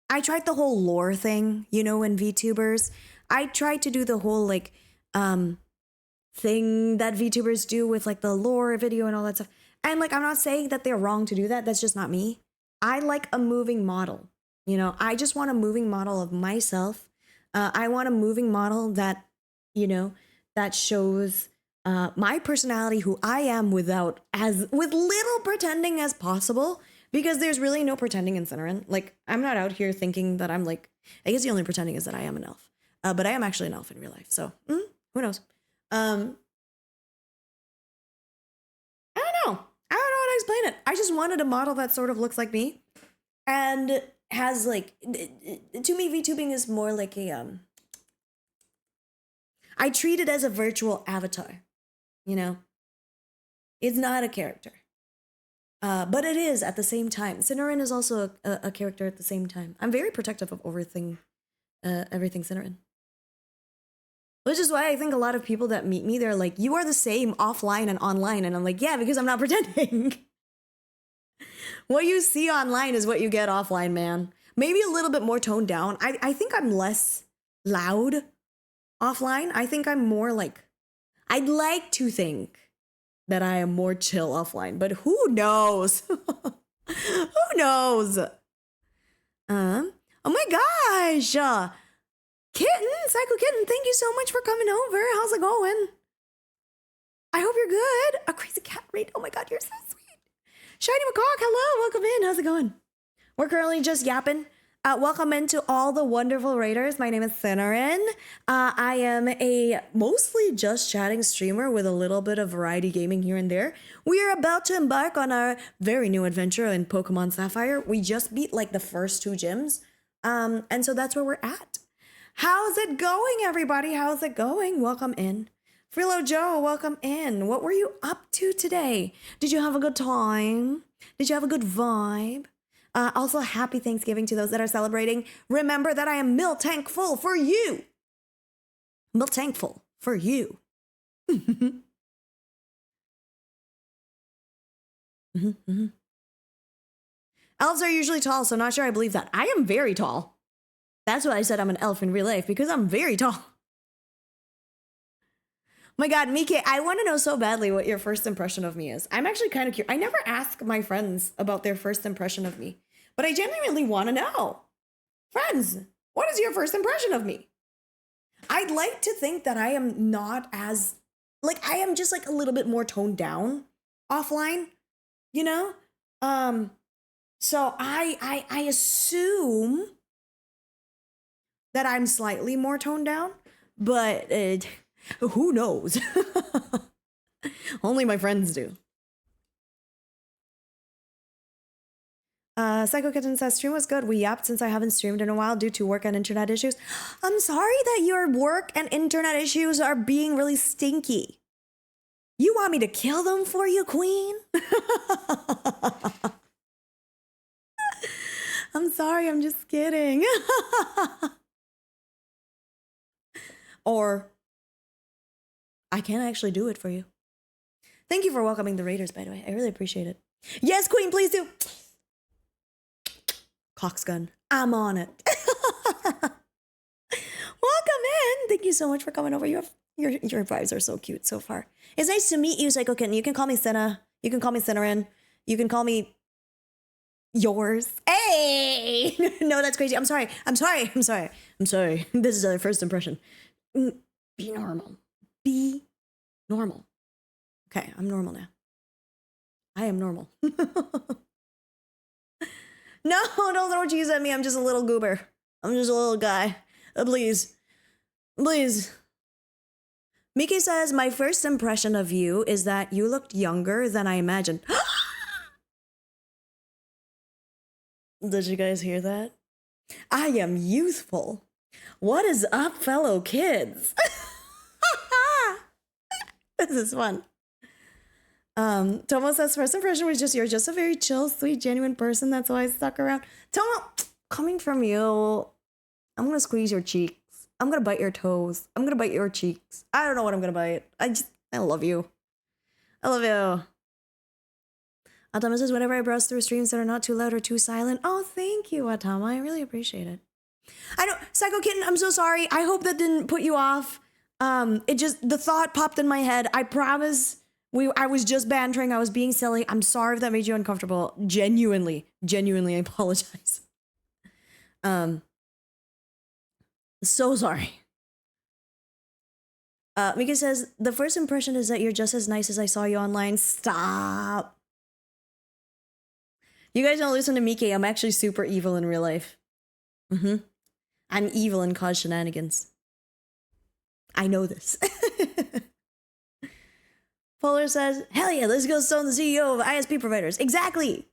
I tried the whole lore thing, you know, in VTubers. I tried to do the whole like thing that VTubers do with like the lore video and all that stuff. And like, I'm not saying that they're wrong to do that. That's just not me. I like a moving model. You know, I just want a moving model of myself. I want a moving model that, you know, that shows my personality, who I am, with little pretending as possible, because there's really no pretending in Cinnarin. Like, I'm not out here thinking that I'm like, I guess the only pretending is that I am an elf, but I am actually an elf in real life. So who knows? I don't know. I don't know how to explain it. I just wanted a model that sort of looks like me and has like, to me, VTubing is more like a, I treat it as a virtual avatar, you know? It's not a character. But it is at the same time. Cinnarin is also a character at the same time. I'm very protective of everything Cinnarin. Which is why I think a lot of people that meet me, they're like, you are the same offline and online. And I'm like, yeah, because I'm not pretending. What you see online is what you get offline, man. Maybe a little bit more toned down. I think I'm less loud offline. I think I'm more like, I'd like to think that I am more chill offline, but who knows? Who knows? Oh my gosh. Kitten, Psycho Kitten, thank you so much for coming over. How's it going? I hope you're good. A crazy cat raid. Oh my God, you're so sweet. Shiny Macaque, hello, welcome in. How's it going? We're currently just yapping. Welcome into all the wonderful raiders. My name is Cinnarin. I am a mostly just chatting streamer with a little bit of variety gaming here and there. We are about to embark on our very new adventure in Pokemon Sapphire. We just beat like the first 2 gyms. And so that's where we're at. How's it going, everybody? How's it going? Welcome in. Frilo Joe, welcome in. What were you up to today? Did you have a good time? Did you have a good vibe? Also, happy Thanksgiving to those that are celebrating. Remember that I am milk tank full for you. Milk tank full for you. Elves are usually tall, so not sure I believe that. I am very tall. That's why I said I'm an elf in real life, because I'm very tall. My God, Mike, I want to know so badly what your first impression of me is. I'm actually kind of curious. I never ask my friends about their first impression of me, but I genuinely want to know. Friends, what is your first impression of me? I'd like to think that I am not as, like, I am just like a little bit more toned down offline, you know? So I assume that I'm slightly more toned down, but who knows? Only my friends do. Psycho Kitten says, stream was good. We yapped since I haven't streamed in a while due to work and internet issues. I'm sorry that your work and internet issues are being really stinky. You want me to kill them for you, queen? I'm sorry, I'm just kidding. Or I can't actually do it for you. Thank you for welcoming the raiders, by the way. I really appreciate it. Yes, queen, please do. Coxgun, I'm on it. Welcome in. Thank you so much for coming over. Your vibes are so cute so far. It's nice to meet you, Psycho Kitten. You can call me Cinna. You can call me Cinnarin. You can call me yours. Hey! No, that's crazy. I'm sorry. This is our first impression. Be normal. Be normal. Okay, I'm normal now. I am normal. No, don't throw cheese at me. I'm just a little goober. I'm just a little guy. Please. Please. Miki says, my first impression of you is that you looked younger than I imagined. Did you guys hear that? I am youthful. What is up, fellow kids? This is fun. Tomo says, first impression was just, you're just a very chill, sweet, genuine person. That's why I stuck around. Tomo, coming from you, I'm going to squeeze your cheeks. I'm going to bite your toes. I'm going to bite your cheeks. I don't know what I'm going to bite. I love you. I love you. Atama says, whenever I browse through streams that are not too loud or too silent. Oh, thank you, Atama. I really appreciate it. I know, Psycho Kitten, I'm so sorry. I hope that didn't put you off. The thought popped in my head. I promise I was just bantering. I was being silly. I'm sorry if that made you uncomfortable. Genuinely, I apologize. So sorry. Mika says, the first impression is that you're just as nice as I saw you online. Stop. You guys don't listen to Miki. I'm actually super evil in real life. I'm evil and cause shenanigans. I know this. Polar says, hell yeah, let's go stone the CEO of ISP providers. Exactly.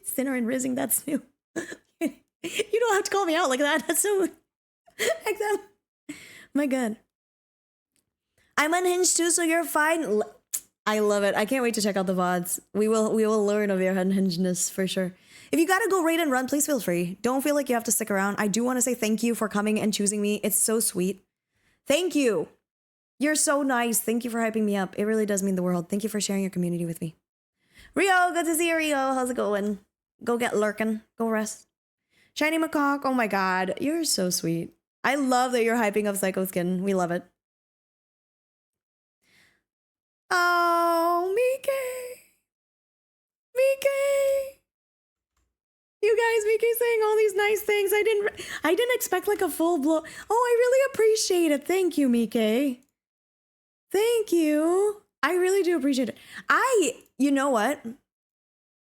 Sinner and Rizzing, that's new. You don't have to call me out like that. That's so like that. My God. I'm unhinged too, so you're fine. I love it. I can't wait to check out the VODs. We will learn of your unhingedness for sure. If you gotta go raid and run, please feel free. Don't feel like you have to stick around. I do want to say thank you for coming and choosing me. It's so sweet. Thank you. You're so nice. Thank you for hyping me up. It really does mean the world. Thank you for sharing your community with me. Rio, good to see you, Rio. How's it going? Go get lurking. Go rest. Shiny Macaque. Oh my God. You're so sweet. I love that you're hyping up Psycho Skin. We love it. Oh, Miki. You guys, Miki saying all these nice things. I didn't expect like a full blow. Oh, I really appreciate it. Thank you, Miki. Thank you. I really do appreciate it. You know what?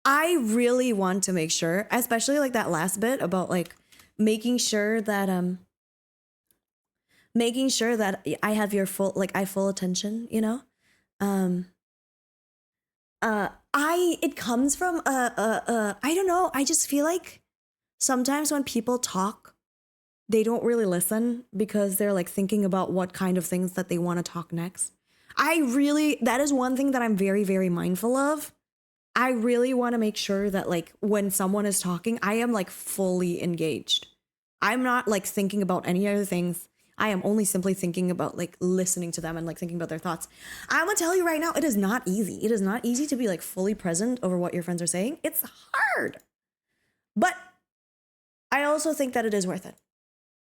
I really want to make sure, especially like that last bit about like making sure that I have your full attention, you know? It comes from I don't know, I just feel like sometimes when people talk, they don't really listen because they're like thinking about what kind of things that they want to talk next. That is one thing that I'm very, very mindful of. I really want to make sure that like when someone is talking, I am like fully engaged. I'm not like thinking about any other things. I am only simply thinking about like listening to them and like thinking about their thoughts. I'm gonna tell you right now, it is not easy. It is not easy to be like fully present over what your friends are saying. It's hard. But I also think that it is worth it.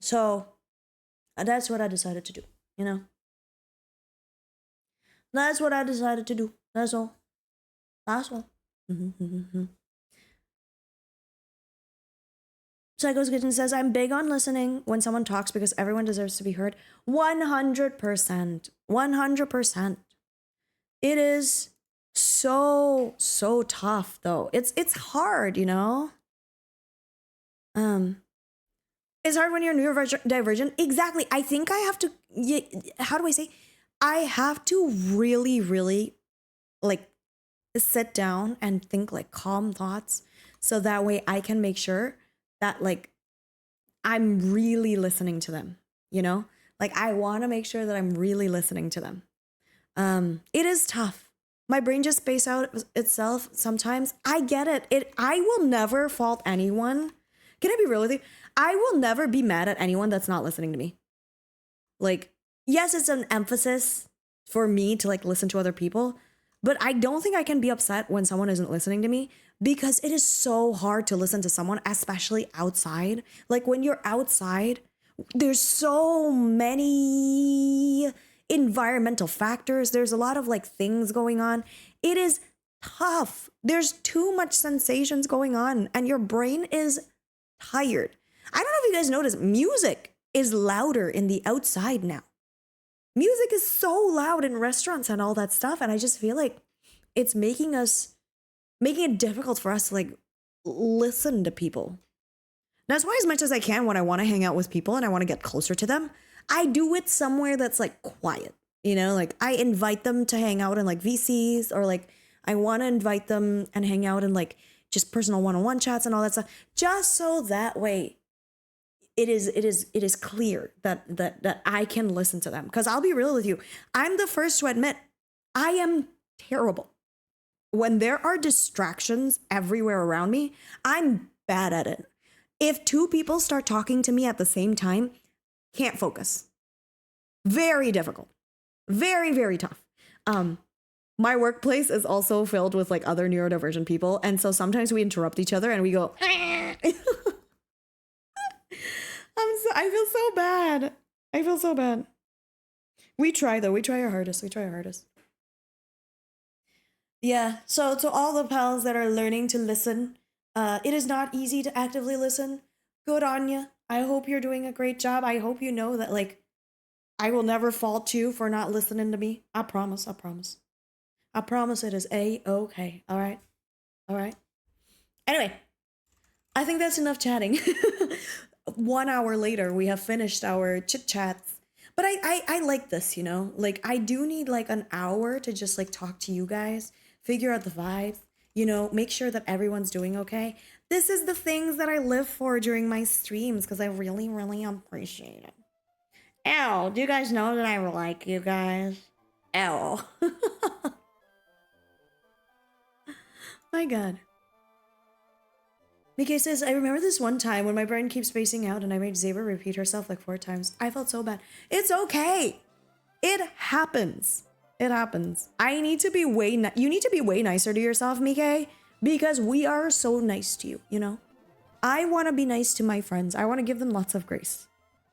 So that's what I decided to do, you know? That's what I decided to do. That's all. That's all. Psycho's Kitchen says, I'm big on listening when someone talks because everyone deserves to be heard. 100%. 100%. It is so tough though. It's hard, you know? It's hard when you're neurodivergent. Exactly. I think I have to, how do I say? I have to really like sit down and think like calm thoughts so that way I can make sure that like I'm really listening to them, you know? Like I want to make sure that I'm really listening to them. It is tough. My brain just spaces out itself sometimes. I get it. I will never fault anyone. Can I be real with you? I will never be mad at anyone that's not listening to me. Like, yes, it's an emphasis for me to like listen to other people, but I don't think I can be upset when someone isn't listening to me because it is so hard to listen to someone, especially outside. Like when you're outside, there's so many environmental factors. There's a lot of like things going on. It is tough. There's too much sensations going on and your brain is tired. I don't know if you guys notice, music is louder in the outside now. Music is so loud in restaurants and all that stuff. And I just feel like it's making us making it difficult for us to like listen to people. That's why as much as I can when I want to hang out with people and I want to get closer to them, I do it somewhere that's like quiet, you know, like I invite them to hang out in like VCs, or like I want to invite them and hang out in like just personal one-on-one chats and all that stuff, just so that way it is clear that I can listen to them. Because I'll be real with you, I'm the first to admit I am terrible. When there are distractions everywhere around me, I'm bad at it. If two people start talking to me at the same time, can't focus. Very difficult. Very, very tough. My workplace is also filled with like other neurodivergent people. And so sometimes we interrupt each other and we go, I feel so bad. I feel so bad. We try though. We try our hardest. Yeah. So to all the pals that are learning to listen, it is not easy to actively listen. Good on you. I hope you're doing a great job. I hope you know that like I will never fault you for not listening to me. I promise. I promise it is A-okay. All right. Anyway, I think that's enough chatting. 1 hour later, we have finished our chit chats. But I like this, you know? Like, I do need like an hour to just like talk to you guys, figure out the vibes, you know, make sure that everyone's doing okay. This is the things that I live for during my streams because I really, really appreciate it. Ew, do you guys know that I like you guys? Ew. My God. Mickey says, I remember this one time when my brain keeps spacing out and I made Zebra repeat herself like 4 times. I felt so bad. It's okay. It happens. I need to be you need to be way nicer to yourself, Mickey, because we are so nice to you, you know? I want to be nice to my friends. I want to give them lots of grace.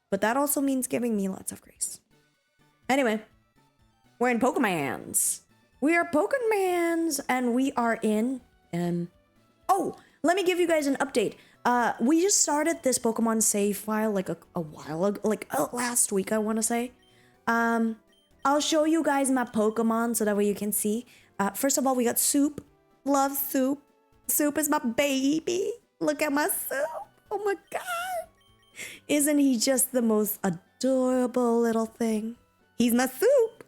But that also means giving me lots of grace. Anyway, we're in Pokemans. We are Pokemans and we are in... Oh, let me give you guys an update. We just started this Pokemon save file like a while ago, like last week, I want to say. I'll show you guys my Pokemon so that way you can see. First of all, we got Soup. Love Soup. Soup is my baby. Look at my Soup. Oh my God. Isn't he just the most adorable little thing? He's my Soup.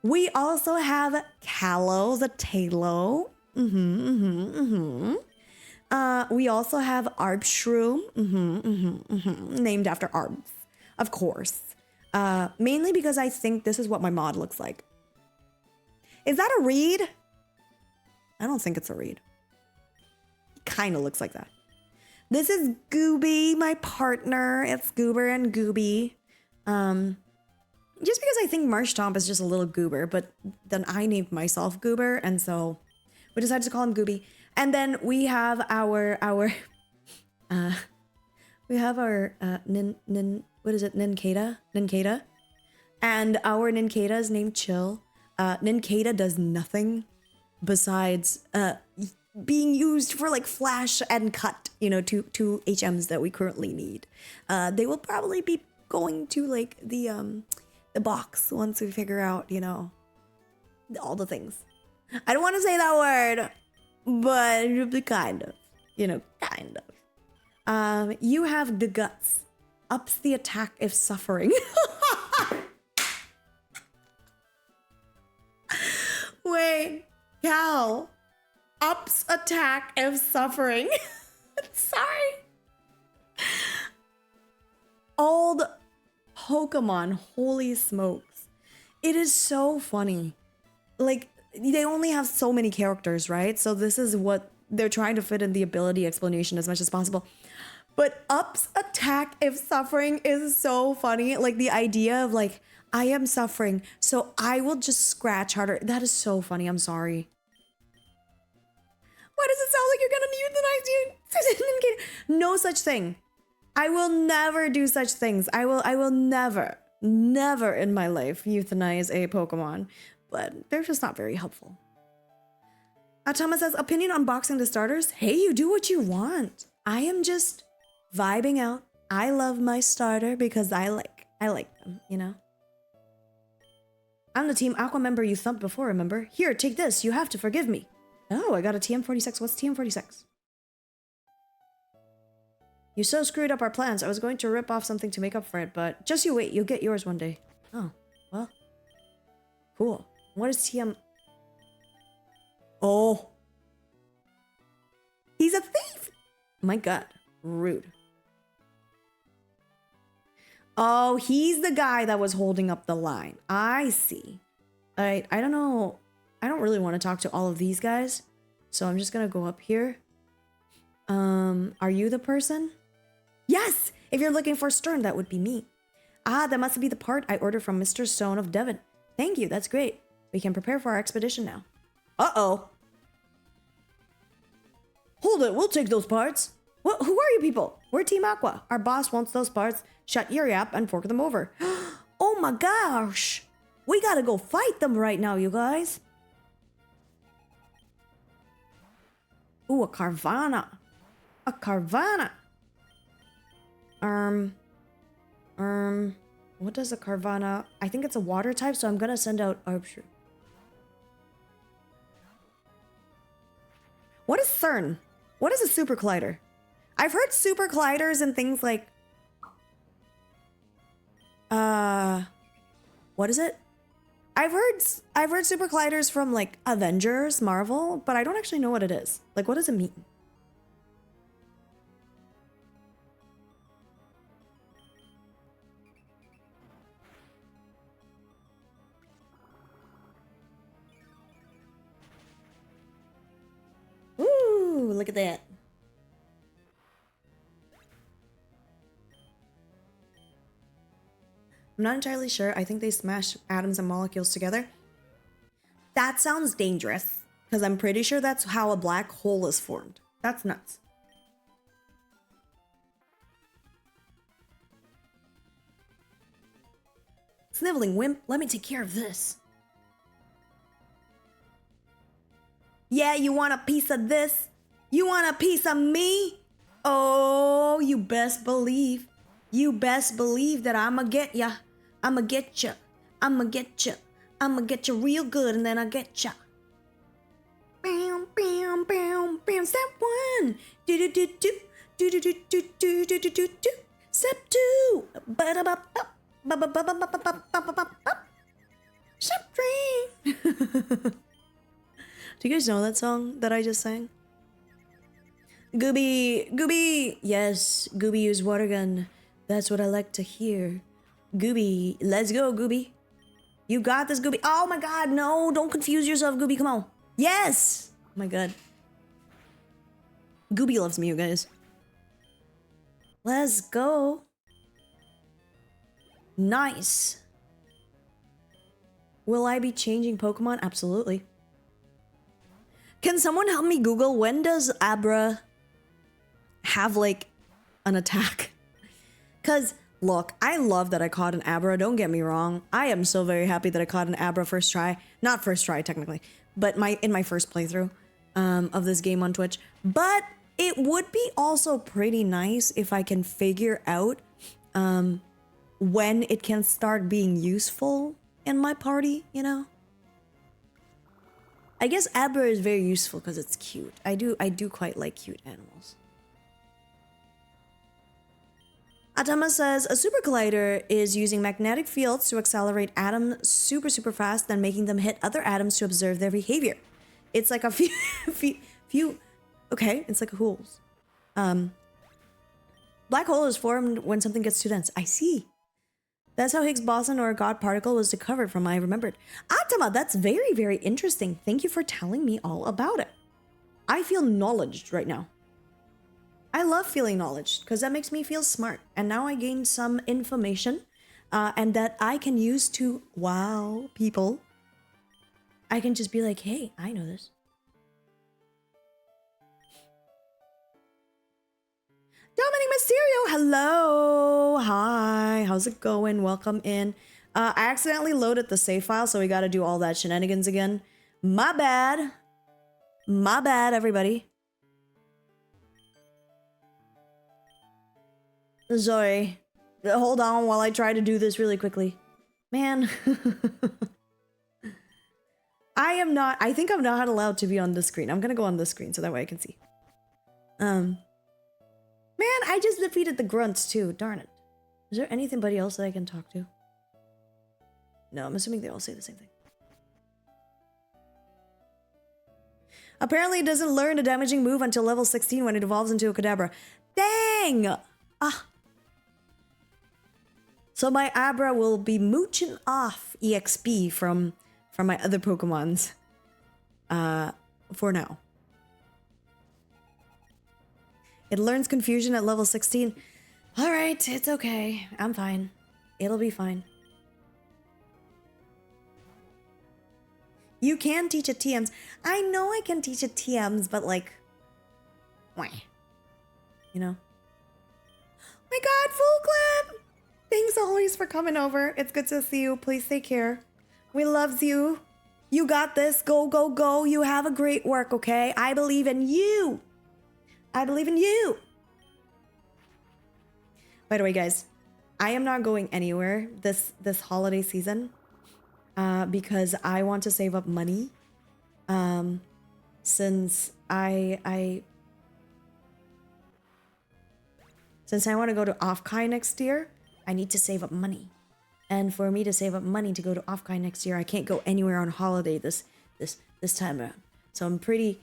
We also have Callow the Talo. We also have Arbshroom, named after Arbs, of course. Mainly because I think this is what my mod looks like. Is that a reed? I don't think it's a reed. It kind of looks like that. This is Gooby, my partner. It's Goober and Gooby. Just because I think Marshtomp is just a little goober, but then I named myself Goober, and so we decided to call him Gooby. And then we have our what is it? Nincada. And our Nincada is named Chill. Nincada does nothing besides being used for like flash and cut, you know, two HMs that we currently need. They will probably be going to like the box once we figure out, you know, all the things. I don't want to say that word, but kind of, you know, kind of. You have the guts. Ups the attack if suffering. Wait, Cal. Ups attack if suffering. Sorry. Old Pokemon, holy smokes. It is so funny. Like, they only have so many characters, right? So this is what they're trying to fit in the ability explanation as much as possible. But Ups attack if suffering is so funny. Like the idea of like, I am suffering, so I will just scratch harder. That is so funny. I'm sorry. Why does it sound like you're gonna euthanize you? No such thing. I will never do such things. I will never in my life euthanize a Pokemon. But they're just not very helpful. Atama says, opinion on boxing the starters? Hey, you do what you want. I am just vibing out. I love my starter because I like them, you know? I'm the Team Aqua member you thumped before, remember? Here, take this. You have to forgive me. Oh, I got a TM46. What's TM46? You so screwed up our plans. I was going to rip off something to make up for it, but just you wait. You'll get yours one day. Oh, well. Cool. What is TM... Oh. He's a thief! My god. Rude. Oh, he's the guy that was holding up the line. I see. I don't know. I don't really want to talk to all of these guys. So I'm just gonna go up here. Are you the person? Yes! If you're looking for Stern, that would be me. Ah, that must be the part I ordered from Mr. Stone of Devon. Thank you, that's great. We can prepare for our expedition now. Uh-oh. Hold it, we'll take those parts. What? Who are you people? We're Team Aqua. Our boss wants those parts. Shut your yap and fork them over. Oh my gosh. We gotta go fight them right now, you guys. Ooh, a Carvana. A Carvana. What does a Carvana... I think it's a water type, so I'm gonna send out... Oh, sure. What is CERN? What is a super collider? I've heard super colliders and things like... What is it? I've heard super colliders from like Avengers, Marvel, but I don't actually know what it is. Like, what does it mean? Ooh, look at that. I'm not entirely sure. I think they smash atoms and molecules together. That sounds dangerous, because I'm pretty sure that's how a black hole is formed. That's nuts. Sniveling wimp, let me take care of this. Yeah, you want a piece of this? You want a piece of me? Oh, you best believe. You best believe that I'ma get ya. I'ma get ya. I'ma get ya. I'ma get you real good and then I'll get ya. Bam, bam, bam, bam. Step one. Do do do do. Do do do do do do do do do. Step two. Ba da ba ba ba ba ba ba ba ba ba ba ba. Step three. Do you guys know that song that I just sang? Gooby, Gooby. Yes, Gooby use water gun. That's what I like to hear. Gooby, let's go, Gooby. You got this, Gooby. Oh my god, no, don't confuse yourself, Gooby. Come on. Yes! Oh my god. Gooby loves me, you guys. Let's go. Nice. Will I be changing Pokemon? Absolutely. Can someone help me Google when does Abra have like an attack? Because look, I love that I caught an Abra, don't get me wrong. I am so very happy that I caught an Abra first try. Not first try technically, but in my first playthrough of this game on Twitch. But it would be also pretty nice if I can figure out when it can start being useful in my party, you know? I guess Abra is very useful because it's cute. I do quite like cute animals. Atama says, a super collider is using magnetic fields to accelerate atoms super fast, then making them hit other atoms to observe their behavior. It's like a few okay, it's like holes. Black hole is formed when something gets too dense. I see. That's how Higgs boson or a God particle was discovered from, I remembered. Atama, that's very, very interesting. Thank you for telling me all about it. I feel knowledged right now. I love feeling knowledge because that makes me feel smart. And now I gained some information and that I can use to wow people. I can just be like, hey, I know this. Dominic Mysterio, hello. Hi, how's it going? Welcome in. I accidentally loaded the save file, so we got to do all that shenanigans again. My bad. My bad, everybody. Sorry. Hold on while I try to do this really quickly. Man. I think I'm not allowed to be on the screen. I'm gonna go on the screen so that way I can see. Man, I just defeated the grunts too. Darn it. Is there anybody else that I can talk to? No, I'm assuming they all say the same thing. Apparently it doesn't learn a damaging move until level 16 when it evolves into a Kadabra. Dang! Ah. So my Abra will be mooching off EXP from my other Pokemons. For now. It learns Confusion at level 16. Alright, it's okay. I'm fine. It'll be fine. You can teach it TMs. I know I can teach it TMs, but like... You know? My god, full clip! Thanks always for coming over. It's good to see you. Please take care. We loves you. You got this. Go, go, go. You have a great work, okay? I believe in you. I believe in you. By the way, guys, I am not going anywhere this holiday season because I want to save up money. Since I want to go to Offkai next year, I need to save up money. And for me to save up money to go to Offkai next year, I can't go anywhere on holiday this time around. So I'm pretty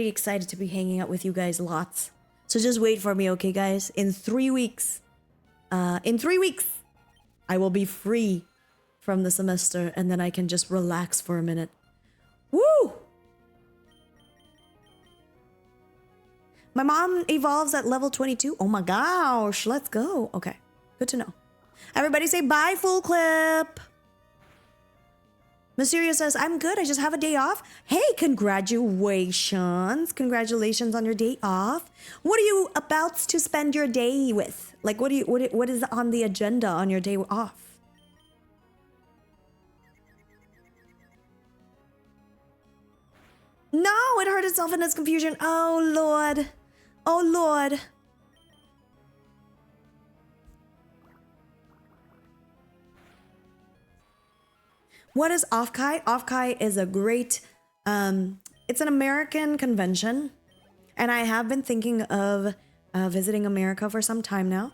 excited to be hanging out with you guys lots. So just wait for me, okay, guys? In 3 weeks, I will be free from the semester, and then I can just relax for a minute. Woo! My mom evolves at level 22. Oh my gosh, let's go. Okay, good to know. Everybody say bye, full clip. Mysterio says, I'm good. I just have a day off. Hey, congratulations. Congratulations on your day off. What are you about to spend your day with? Like, what is on the agenda on your day off? No, it hurt itself in its confusion. Oh, Lord. Oh, Lord. What is Offkai? Offkai is a great, it's an American convention. And I have been thinking of visiting America for some time now.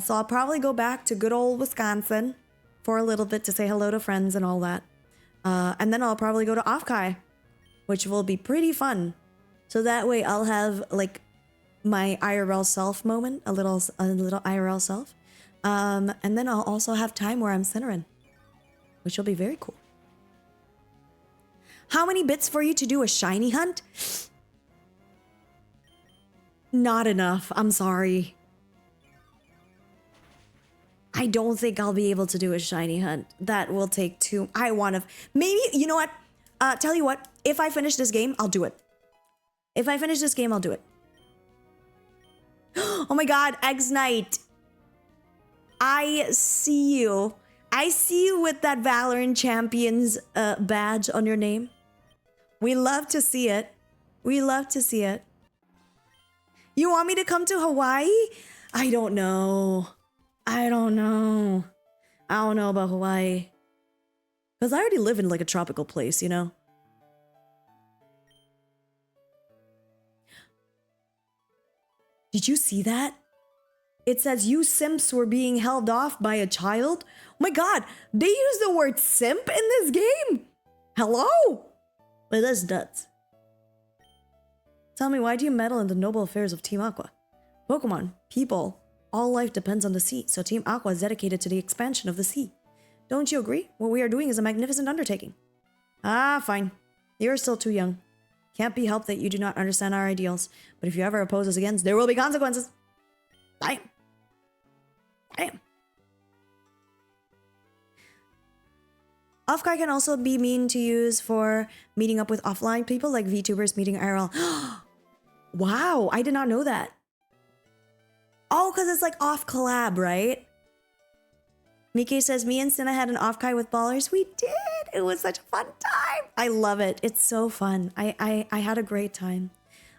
So I'll probably go back to good old Wisconsin for a little bit to say hello to friends and all that. And then I'll probably go to Offkai, which will be pretty fun. So that way I'll have like my IRL self moment, a little IRL self. And then I'll also have time where I'm centering, which will be very cool. How many bits for you to do a shiny hunt? Not enough. I'm sorry. I don't think I'll be able to do a shiny hunt. That will take too... Maybe, you know what? Tell you what. If I finish this game, I'll do it. If I finish this game, I'll do it. Oh my god, Eggs Knight. I see you. I see you with that Valorant Champions badge on your name. We love to see it. We love to see it. You want me to come to Hawaii? I don't know. I don't know. I don't know about Hawaii. Because I already live in like a tropical place, you know? Did you see that? It says you simps were being held off by a child. Oh my god, they use the word simp in this game? Hello? But that's nuts. Tell me, why do you meddle in the noble affairs of Team Aqua? Pokemon, people, all life depends on the sea, so Team Aqua is dedicated to the expansion of the sea. Don't you agree? What we are doing is a magnificent undertaking. Ah, fine. You're still too young. Can't be helped that you do not understand our ideals, but if you ever oppose us again, there will be consequences. Bam. Bam. Offkai can also be mean to use for meeting up with offline people, like VTubers meeting IRL. Wow, I did not know that. Oh, because it's like off collab, right? Mike says, me and Sina had an Offkai with ballers. We did. It was such a fun time. I love it. It's so fun. I had a great time.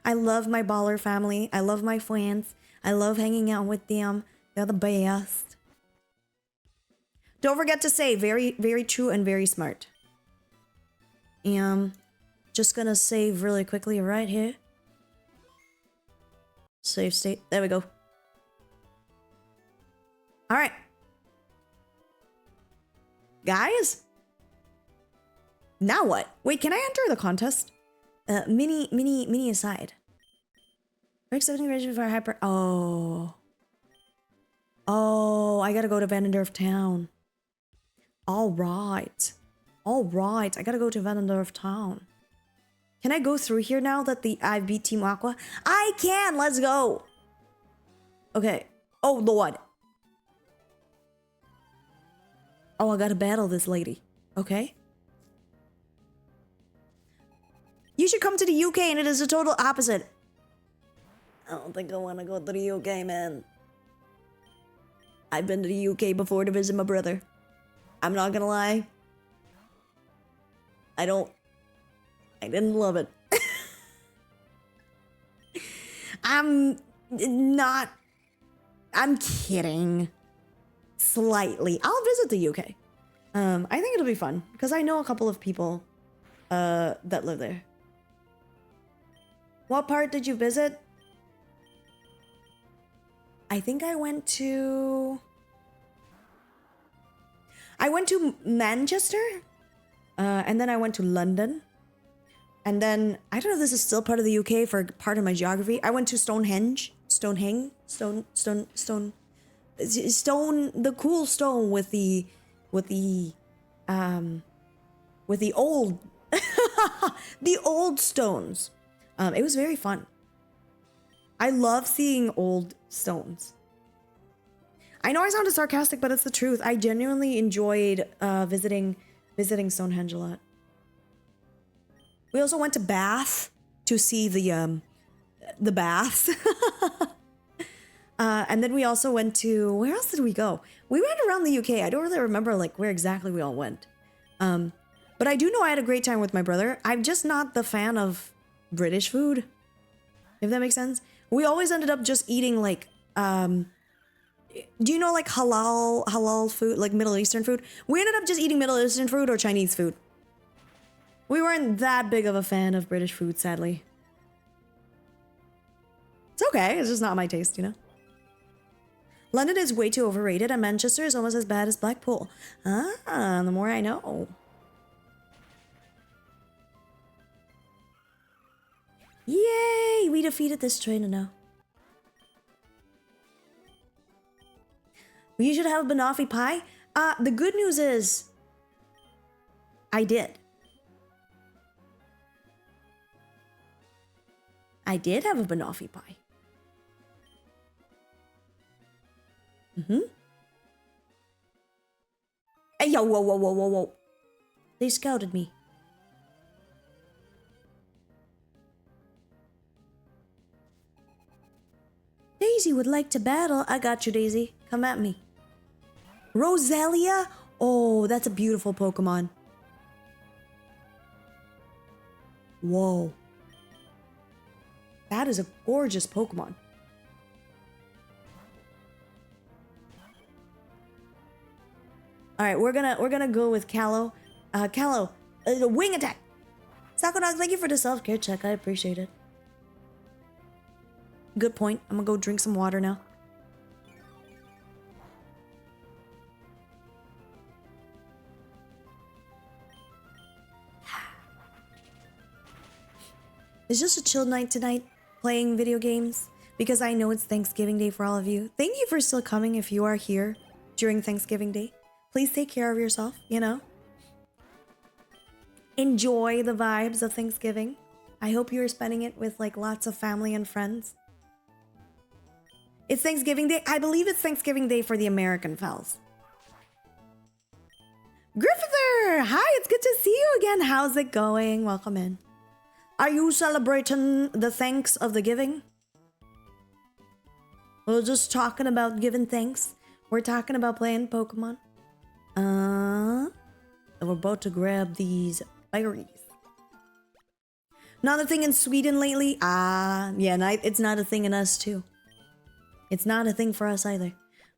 I love my baller family. I love my friends. I love hanging out with them. They're the best. Don't forget to say very, very true and very smart. Just gonna save really quickly right here. Save state. There we go. Alright. Guys? Now what? Wait, can I enter the contest? Mini aside. We're accepting registration for hyper. Oh. Oh, I gotta go to Vanendorf town. Alright. Alright, I gotta go to Vanendorf town. Can I go through here now that I beat Team Aqua? I can! Let's go! Okay. Oh, Lord. Oh, I gotta battle this lady. Okay. You should come to the UK and it is the total opposite. I don't think I want to go to the UK, man. I've been to the UK before to visit my brother. I'm not gonna lie. I didn't love it. I'm kidding. Slightly. I'll visit the UK. I think it'll be fun because I know a couple of people that live there. What part did you visit? I think I went to Manchester, and then I went to London, and then I don't know if this is still part of the UK for part of my geography. I went to Stonehenge, the cool stone with the old the old stones. It was very fun. I love seeing old stones. I know I sounded sarcastic, but it's the truth. I genuinely enjoyed visiting Stonehenge a lot. We also went to Bath to see the baths. And then we also went to, where else did we go? We went around the UK. I don't really remember like where exactly we all went. But I do know I had a great time with my brother. I'm just not the fan of British food, if that makes sense. We always ended up just eating like, do you know like halal food, like Middle Eastern food? We ended up just eating Middle Eastern food or Chinese food. We weren't that big of a fan of British food, sadly. It's okay, it's just not my taste, you know? London is way too overrated and Manchester is almost as bad as Blackpool. Ah, the more I know. Yay! We defeated this trainer now. You should have a banoffee pie. The good news is, I did. I did have a banoffee pie. Hey, yo, whoa. They scouted me. Daisy would like to battle. I got you, Daisy. Come at me. Roselia? Oh, that's a beautiful Pokemon. Whoa. That is a gorgeous Pokemon. All right, we're gonna go with Callow. Callow, wing attack. Sakodog, thank you for the self-care check. I appreciate it. Good point. I'm gonna go drink some water now. It's just a chill night tonight, playing video games, because I know it's Thanksgiving Day for all of you. Thank you for still coming if you are here during Thanksgiving Day. Please take care of yourself, you know? Enjoy the vibes of Thanksgiving. I hope you're spending it with like lots of family and friends. It's Thanksgiving Day. I believe it's Thanksgiving Day for the American fells. Griffither! Hi, it's good to see you again. How's it going? Welcome in. Are you celebrating the thanks of the giving? We're just talking about giving thanks. We're talking about playing Pokemon. And we're about to grab these berries. Not a thing in Sweden lately? Yeah, it's not a thing in us too. It's not a thing for us either.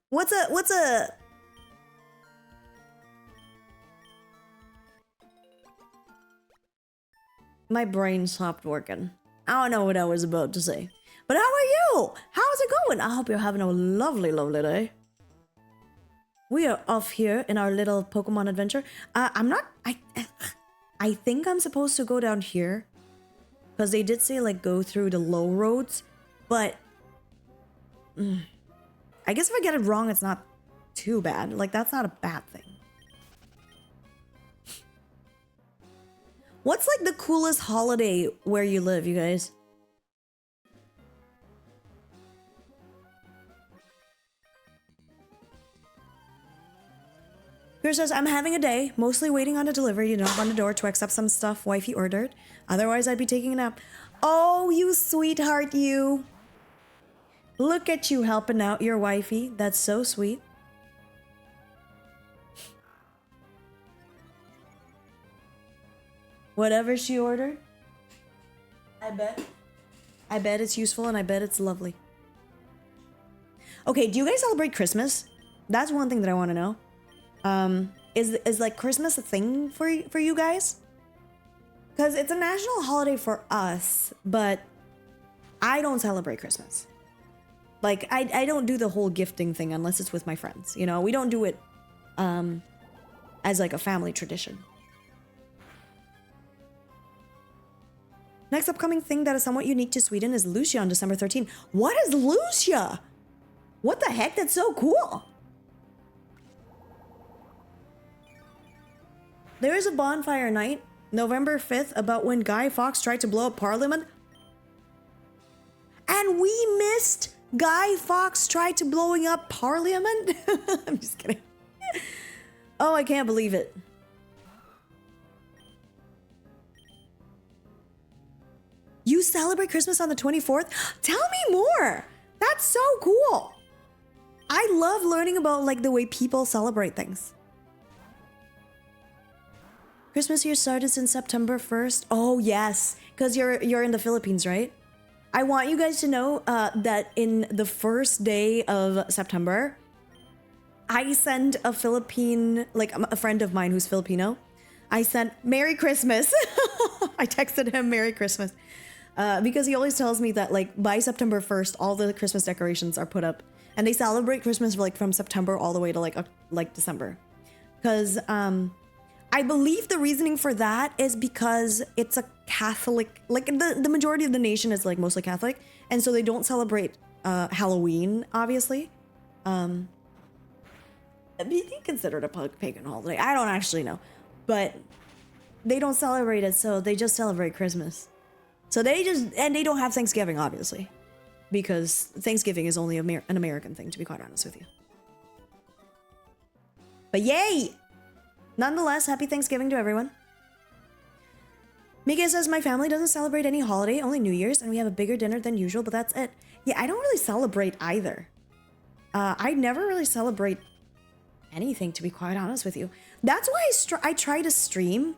What's a... My brain stopped working. I don't know what I was about to say. But how are you? How's it going? I hope you're having a lovely, lovely day. We are off here in our little Pokemon adventure. I think I'm supposed to go down here. Because they did say, like, go through the low roads. But I guess if I get it wrong, it's not too bad. Like, that's not a bad thing. What's, like, the coolest holiday where you live, you guys? Here says, I'm having a day, mostly waiting on a delivery to knock on the door to accept some stuff wifey ordered. Otherwise, I'd be taking a nap. Oh, you sweetheart, you. Look at you helping out your wifey. That's so sweet. Whatever she ordered, I bet it's useful and I bet it's lovely. Okay, do you guys celebrate Christmas? That's one thing that I want to know. Is like Christmas a thing for you guys? Because it's a national holiday for us, but I don't celebrate Christmas. Like, I don't do the whole gifting thing unless it's with my friends. You know, we don't do it as like a family tradition. Next upcoming thing that is somewhat unique to Sweden is Lucia on December 13th. What is Lucia? What the heck? That's so cool. There is a bonfire night, November 5th, about when Guy Fawkes tried to blow up Parliament. And we missed Guy Fawkes tried to blowing up Parliament? I'm just kidding. Oh, I can't believe it. You celebrate Christmas on the 24th? Tell me more. That's so cool. I love learning about like the way people celebrate things. Christmas here started in September 1st. Oh yes, because you're in the Philippines, right? I want you guys to know that in the first day of September, I sent a Philippine, like a friend of mine who's Filipino. I sent Merry Christmas. I texted him Merry Christmas. Because he always tells me that like by September 1st, all the Christmas decorations are put up, and they celebrate Christmas like from September all the way to like December. Because I believe the reasoning for that is because it's a Catholic, like the majority of the nation is like mostly Catholic, and so they don't celebrate Halloween, obviously. Be considered a pagan holiday. I don't actually know, but they don't celebrate it, so they just celebrate Christmas. So they don't have Thanksgiving, obviously, because Thanksgiving is only an American thing, to be quite honest with you. But yay! Nonetheless, happy Thanksgiving to everyone. Mika says, my family doesn't celebrate any holiday, only New Year's, and we have a bigger dinner than usual, but that's it. Yeah, I don't really celebrate either. I never really celebrate anything, to be quite honest with you. That's why I try to stream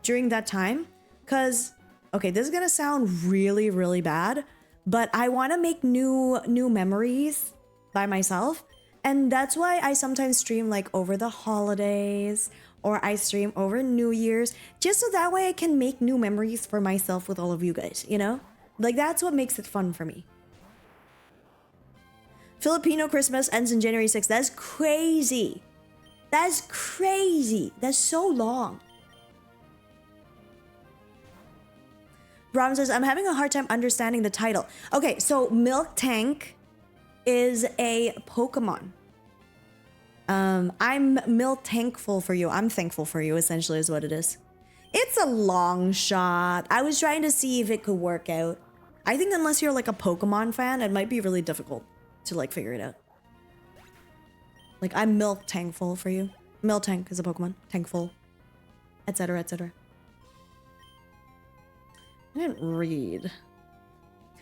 during that time, because... okay, this is gonna sound really, really bad, but I want to make new memories by myself, and that's why I sometimes stream like over the holidays, or I stream over New Year's, just so that way I can make new memories for myself with all of you guys, you know? Like, that's what makes it fun for me. Filipino Christmas ends on January 6th. That's crazy. That's crazy. That's so long. Ram says, I'm having a hard time understanding the title. Okay, so Milk Tank is a Pokemon. I'm Milk Tankful for you. I'm thankful for you, essentially, is what it is. It's a long shot. I was trying to see if it could work out. I think unless you're like a Pokemon fan, it might be really difficult to like figure it out. Like, I'm Milk Tankful for you. Milk Tank is a Pokemon. Tankful. Etc, etc. I didn't read.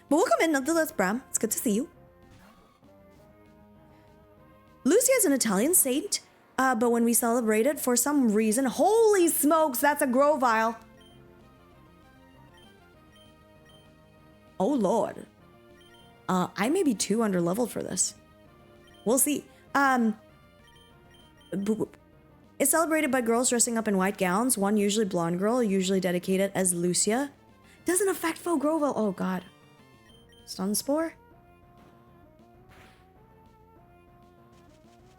But welcome in, nonetheless, Bram. It's good to see you. Lucia is an Italian saint, but when we celebrate it, for some reason... Holy smokes, that's a Grovyle! Oh, Lord. I may be too underleveled for this. We'll see. It's celebrated by girls dressing up in white gowns. One usually blonde girl, usually dedicated as Lucia, Doesn't affect Mauville. Oh god. Stun Spore?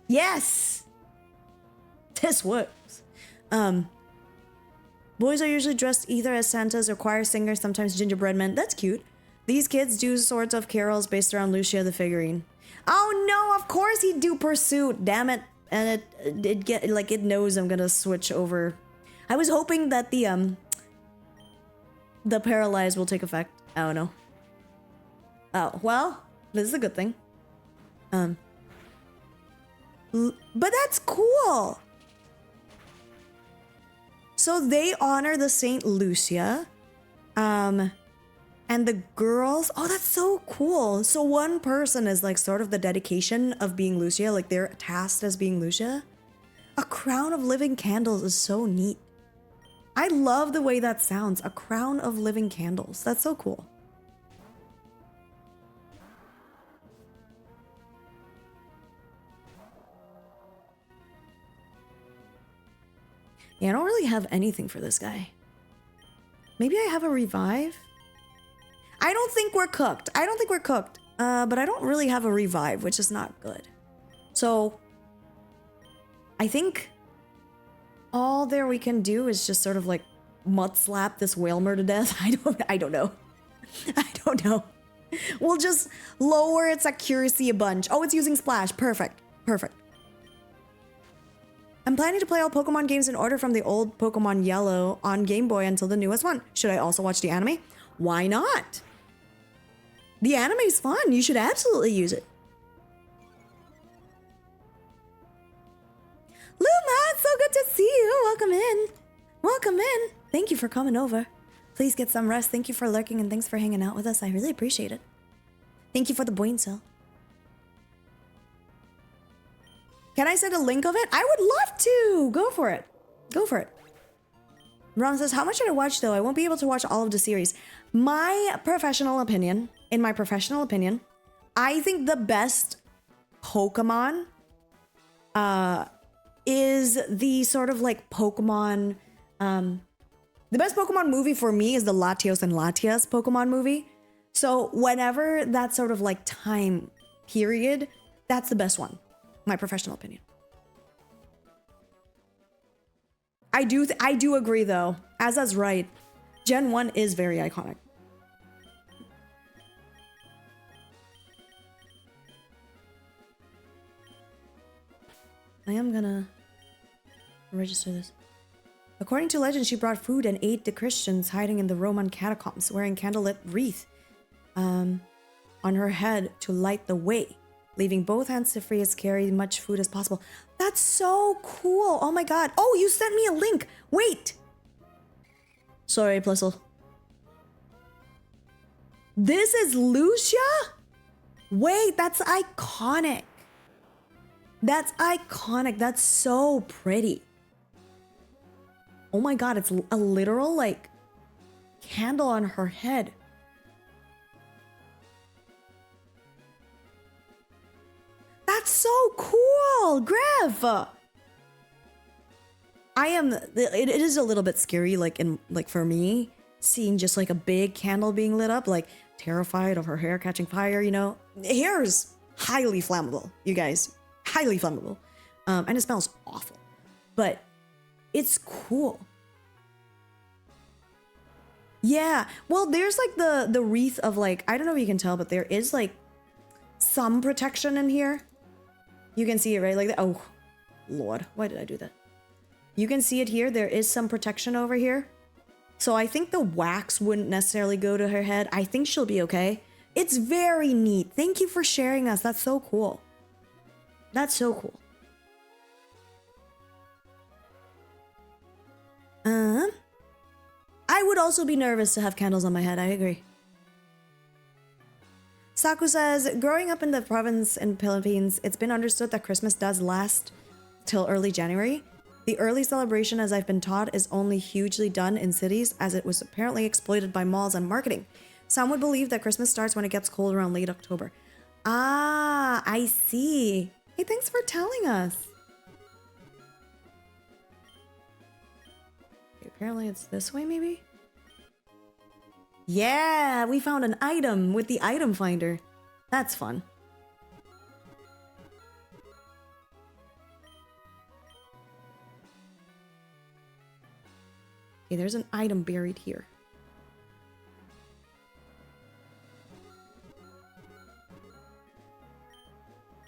Yes! This works. Boys are usually dressed either as Santas or choir singers, sometimes gingerbread men. That's cute. These kids do sorts of carols based around Lucia the figurine. Oh no, of course he'd do Pursuit. Damn it. And it knows I'm gonna switch over. I was hoping that the paralyze will take effect. I don't know. Oh, well, this is a good thing. But that's cool. So they honor the Saint Lucia. And the girls, oh, that's so cool. So one person is like sort of the dedication of being Lucia, like they're tasked as being Lucia. A crown of living candles is so neat. I love the way that sounds. A crown of living candles. That's so cool. Yeah, I don't really have anything for this guy. Maybe I have a revive? I don't think we're cooked. I don't think we're cooked. But I don't really have a revive, which is not good. So I think all there we can do is just sort of like mud slap this Whalmer to death. I don't know. I don't know. We'll just lower its accuracy a bunch. Oh, it's using Splash. Perfect. Perfect. I'm planning to play all Pokemon games in order from the old Pokemon Yellow on Game Boy until the newest one. Should I also watch the anime? Why not? The anime's fun. You should absolutely use it. Luma, it's so good to see you. Welcome in. Welcome in. Thank you for coming over. Please get some rest. Thank you for lurking and thanks for hanging out with us. I really appreciate it. Thank you for the Boincell. Can I send a link of it? I would love to. Go for it. Go for it. Ron says, how much should I watch though? I won't be able to watch all of the series. In my professional opinion, I think the best Pokemon is the sort of like Pokemon, the best Pokemon movie for me is the Latios and Latias Pokemon movie. So whenever that sort of like time period, that's the best one. My professional opinion. I do agree though. Aza's right. Gen 1 is very iconic. I am gonna register this. According to legend, she brought food and ate the Christians hiding in the Roman catacombs, wearing candlelit wreath on her head to light the way, leaving both hands to free as carry much food as possible. That's so cool. Oh my god. Oh, you sent me a link. Wait. Sorry, Plistle. This is Lucia? Wait, that's iconic. That's iconic. That's so pretty. Oh my god, it's a literal like candle on her head. That's so cool, Grev. It is a little bit scary, like for me, seeing just like a big candle being lit up, like terrified of her hair catching fire, you know. Hair is highly flammable, you guys, highly flammable, and it smells awful, but it's cool. Yeah, well, there's like the wreath of like, I don't know if you can tell, but there is like some protection in here. You can see it, right? Like that. Oh, Lord, why did I do that? You can see it here. There is some protection over here. So I think the wax wouldn't necessarily go to her head. I think she'll be okay. It's very neat. Thank you for sharing us. That's so cool. That's so cool. I would also be nervous to have candles on my head. I agree. Saku says, growing up in the province in Philippines, it's been understood that Christmas does last till early January. The early celebration, as I've been taught, is only hugely done in cities, as it was apparently exploited by malls and marketing. Some would believe that Christmas starts when it gets cold around late October. Ah, I see. Hey, thanks for telling us. Okay, apparently it's this way, maybe? Yeah, we found an item with the item finder. That's fun. Okay, there's an item buried here.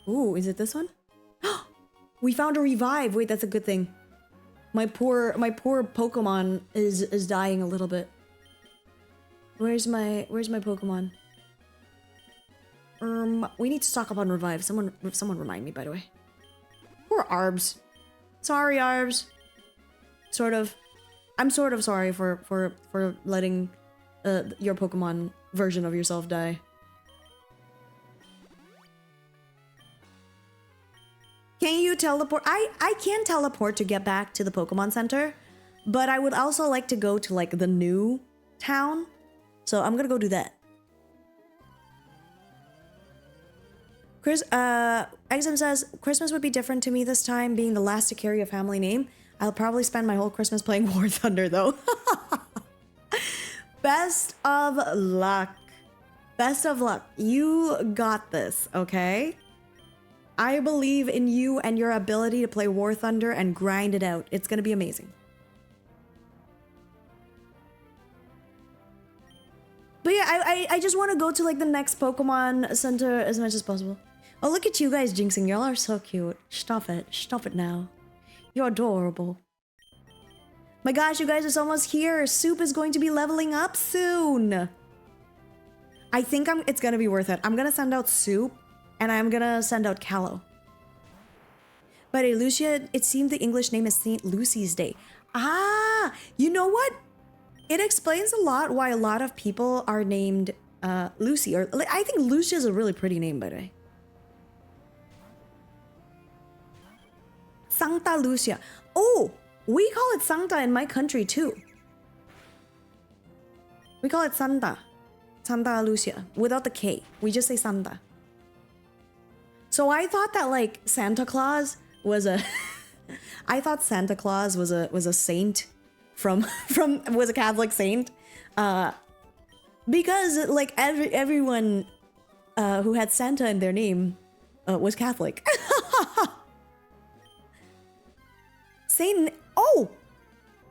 Ooh, is it this one? We found a revive. Wait, that's a good thing. My poor Pokemon is dying a little bit. Where's my Pokemon? We need to stock up on revive. Someone remind me, by the way. Poor Arbs. Sorry, Arbs. Sort of. I'm sort of sorry for letting your Pokemon version of yourself die. Can you teleport? I can teleport to get back to the Pokemon Center, but I would also like to go to like the new town. So I'm gonna go do that. Chris, Exum says, Christmas would be different to me this time, being the last to carry a family name. I'll probably spend my whole Christmas playing War Thunder, though. Best of luck. Best of luck. You got this, okay? I believe in you and your ability to play War Thunder and grind it out. It's gonna be amazing. But yeah, I just want to go to like the next Pokemon Center as much as possible. Oh, look at you guys jinxing. Y'all are so cute. Stop it. Stop it now. You're adorable. My gosh, you guys, it's almost here. Soup is going to be leveling up soon. I think it's going to be worth it. I'm going to send out Soup and I'm going to send out Callow. But hey, Lucia, it seemed the English name is St. Lucy's Day. Ah, you know what? It explains a lot why a lot of people are named Lucy. Or I think Lucia is a really pretty name, by the way. Santa Lucia. Oh, we call it Santa in my country too. We call it Santa. Santa Lucia. Without the K. We just say Santa. So I thought that like Santa Claus was a... I thought Santa Claus was a saint was a Catholic saint. Because like everyone who had Santa in their name was Catholic. Oh!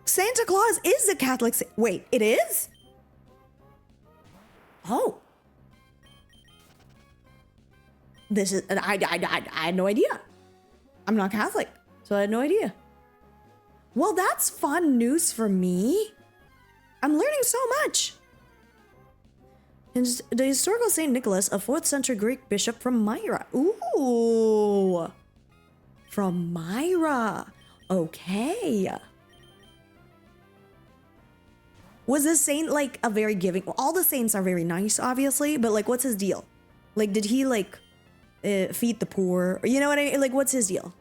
Santa Claus is a Catholic saint. Wait, it is? Oh. This is... I had no idea. I'm not Catholic, so I had no idea. Well, that's fun news for me. I'm learning so much. The historical Saint Nicholas, a 4th century Greek bishop from Myra. Ooh. From Myra. Okay. Was this saint like a very giving? Well, all the saints are very nice, obviously, but like, what's his deal? Like, did he like feed the poor? Or, you know what I mean? Like, what's his deal?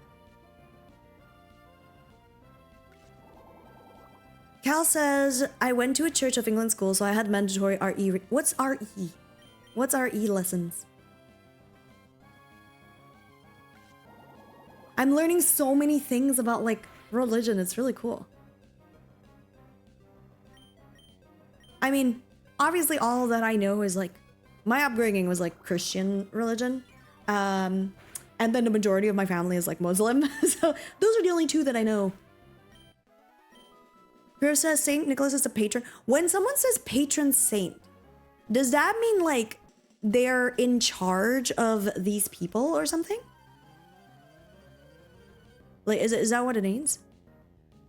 Cal says, I went to a Church of England school, so I had mandatory RE. What's RE? What's RE lessons? I'm learning so many things about like religion. It's really cool. I mean, obviously all that I know is like, my upbringing was like Christian religion. And then the majority of my family is like Muslim. So those are the only two that I know. Girl says Saint Nicholas is a patron. When someone says patron saint, does that mean like they're in charge of these people or something? Like, is that what it means?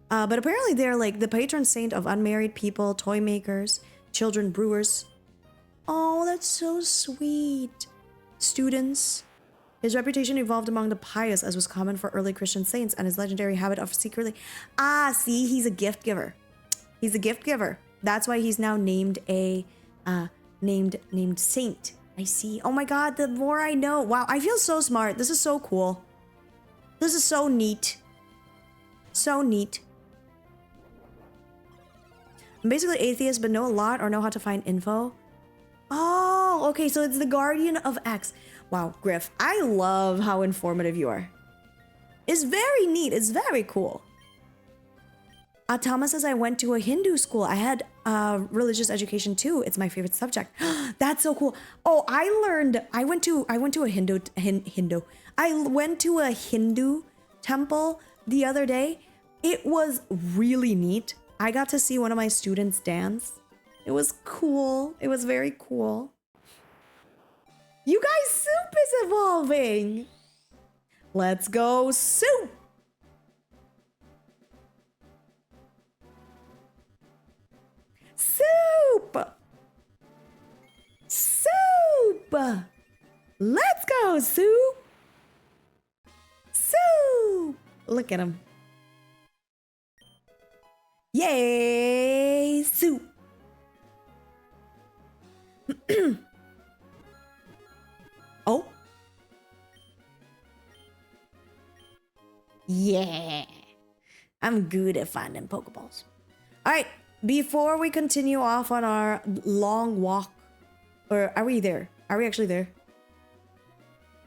But apparently they're like the patron saint of unmarried people, toy makers, children brewers. Oh, that's so sweet. Students. His reputation evolved among the pious, as was common for early Christian saints, and his legendary habit of secretly... Ah, see, he's a gift giver. He's a gift giver. That's why he's now named a named saint. I see. Oh my god, the more I know. Wow, I feel so smart. This is so cool. This is so neat. So neat. I'm basically atheist, but know a lot or know how to find info. Oh, okay, so it's the Guardian of X. Wow, Griff, I love how informative you are. It's very neat. It's very cool. Thomas says I went to a Hindu school. I had religious education too. It's my favorite subject. That's so cool. Oh, I went to a Hindu temple the other day. It was really neat. I got to see one of my students dance. It was cool. It was very cool. You guys, soup is evolving. Let's go, soup. Soup. Soup. Let's go, soup. Soup. Look at him. Yay, soup. Oh. Yeah. I'm good at finding Pokeballs. All right. Before we continue off on our long walk, or are we there? Are we actually there?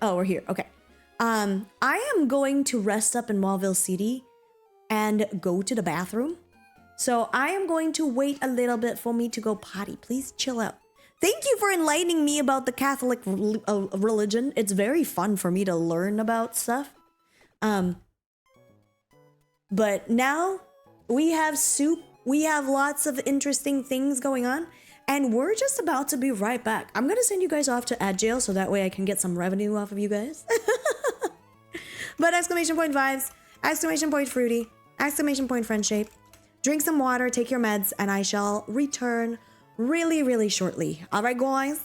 Oh, we're here. Okay. I am going to rest up in Mauville City and go to the bathroom. So I am going to wait a little bit for me to go potty. Please chill out. Thank you for enlightening me about the Catholic religion. It's very fun for me to learn about stuff. But now we have soup. We have lots of interesting things going on. And we're just about to be right back. I'm going to send you guys off to ad jail so that way I can get some revenue off of you guys. But exclamation point vibes, exclamation point fruity, exclamation point friend shape. Drink some water, take your meds, and I shall return really, really shortly. All right, guys?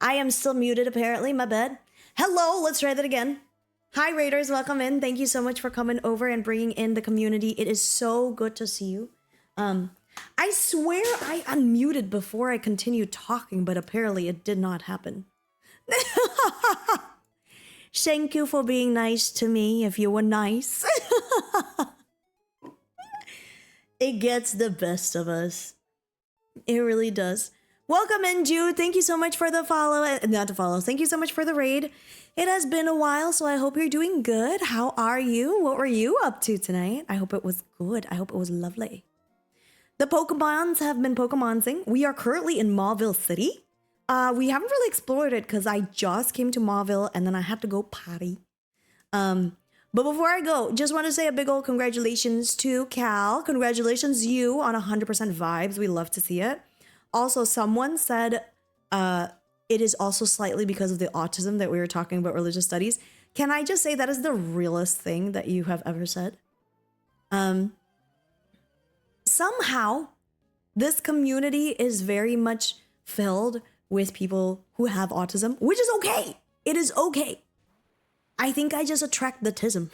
I am still muted, apparently. My bad. Hello, let's try that again. Hi, Raiders. Welcome in. Thank you so much for coming over and bringing in the community. It is so good to see you. I swear I unmuted before I continued talking, but apparently it did not happen. Thank you for being nice to me if you were nice. It gets the best of us. It really does. Welcome in, Jude. Thank you so much for the follow. Not the follow. Thank you so much for the raid. It has been a while, so I hope you're doing good. How are you? What were you up to tonight? I hope it was good. I hope it was lovely. The Pokemons have been Pokemonsing. We are currently in Mauville City. We haven't really explored it because I just came to Mauville and then I had to go potty. But before I go, just want to say a big old congratulations to Cal. Congratulations you on 100% vibes. We love to see it. Also, someone said it is also slightly because of the autism that we were talking about religious studies. Can I just say that is the realest thing that you have ever said? Somehow, this community is very much filled with people who have autism, which is okay. It is okay. I think I just attract the tism.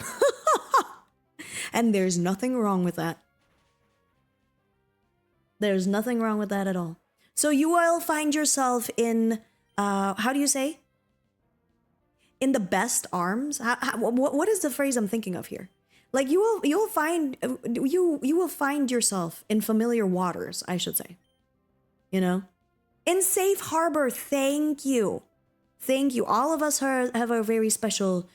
And there's nothing wrong with that. There's nothing wrong with that at all. So you will find yourself in, how do you say? In the best arms? What is the phrase I'm thinking of here? Like you will find yourself in familiar waters, I should say. You know? In safe harbor, thank you. Thank you. All of us have our very special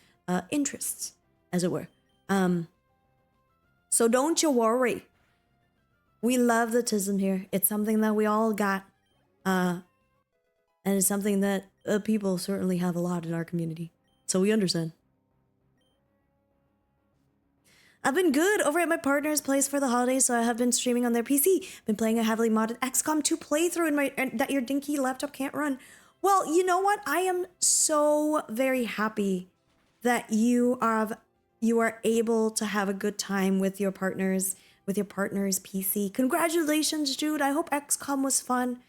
interests, as it were. So don't you worry. We love the tism here. It's something that we all got. And it's something that people certainly have a lot in our community. So we understand. I've been good over at my partner's place for the holidays, so I have been streaming on their PC. Been playing a heavily modded XCOM 2 playthrough that your dinky laptop can't run. Well, you know what? I am so very happy that you are able to have a good time with your partner's PC. Congratulations, Jude. I hope XCOM was fun.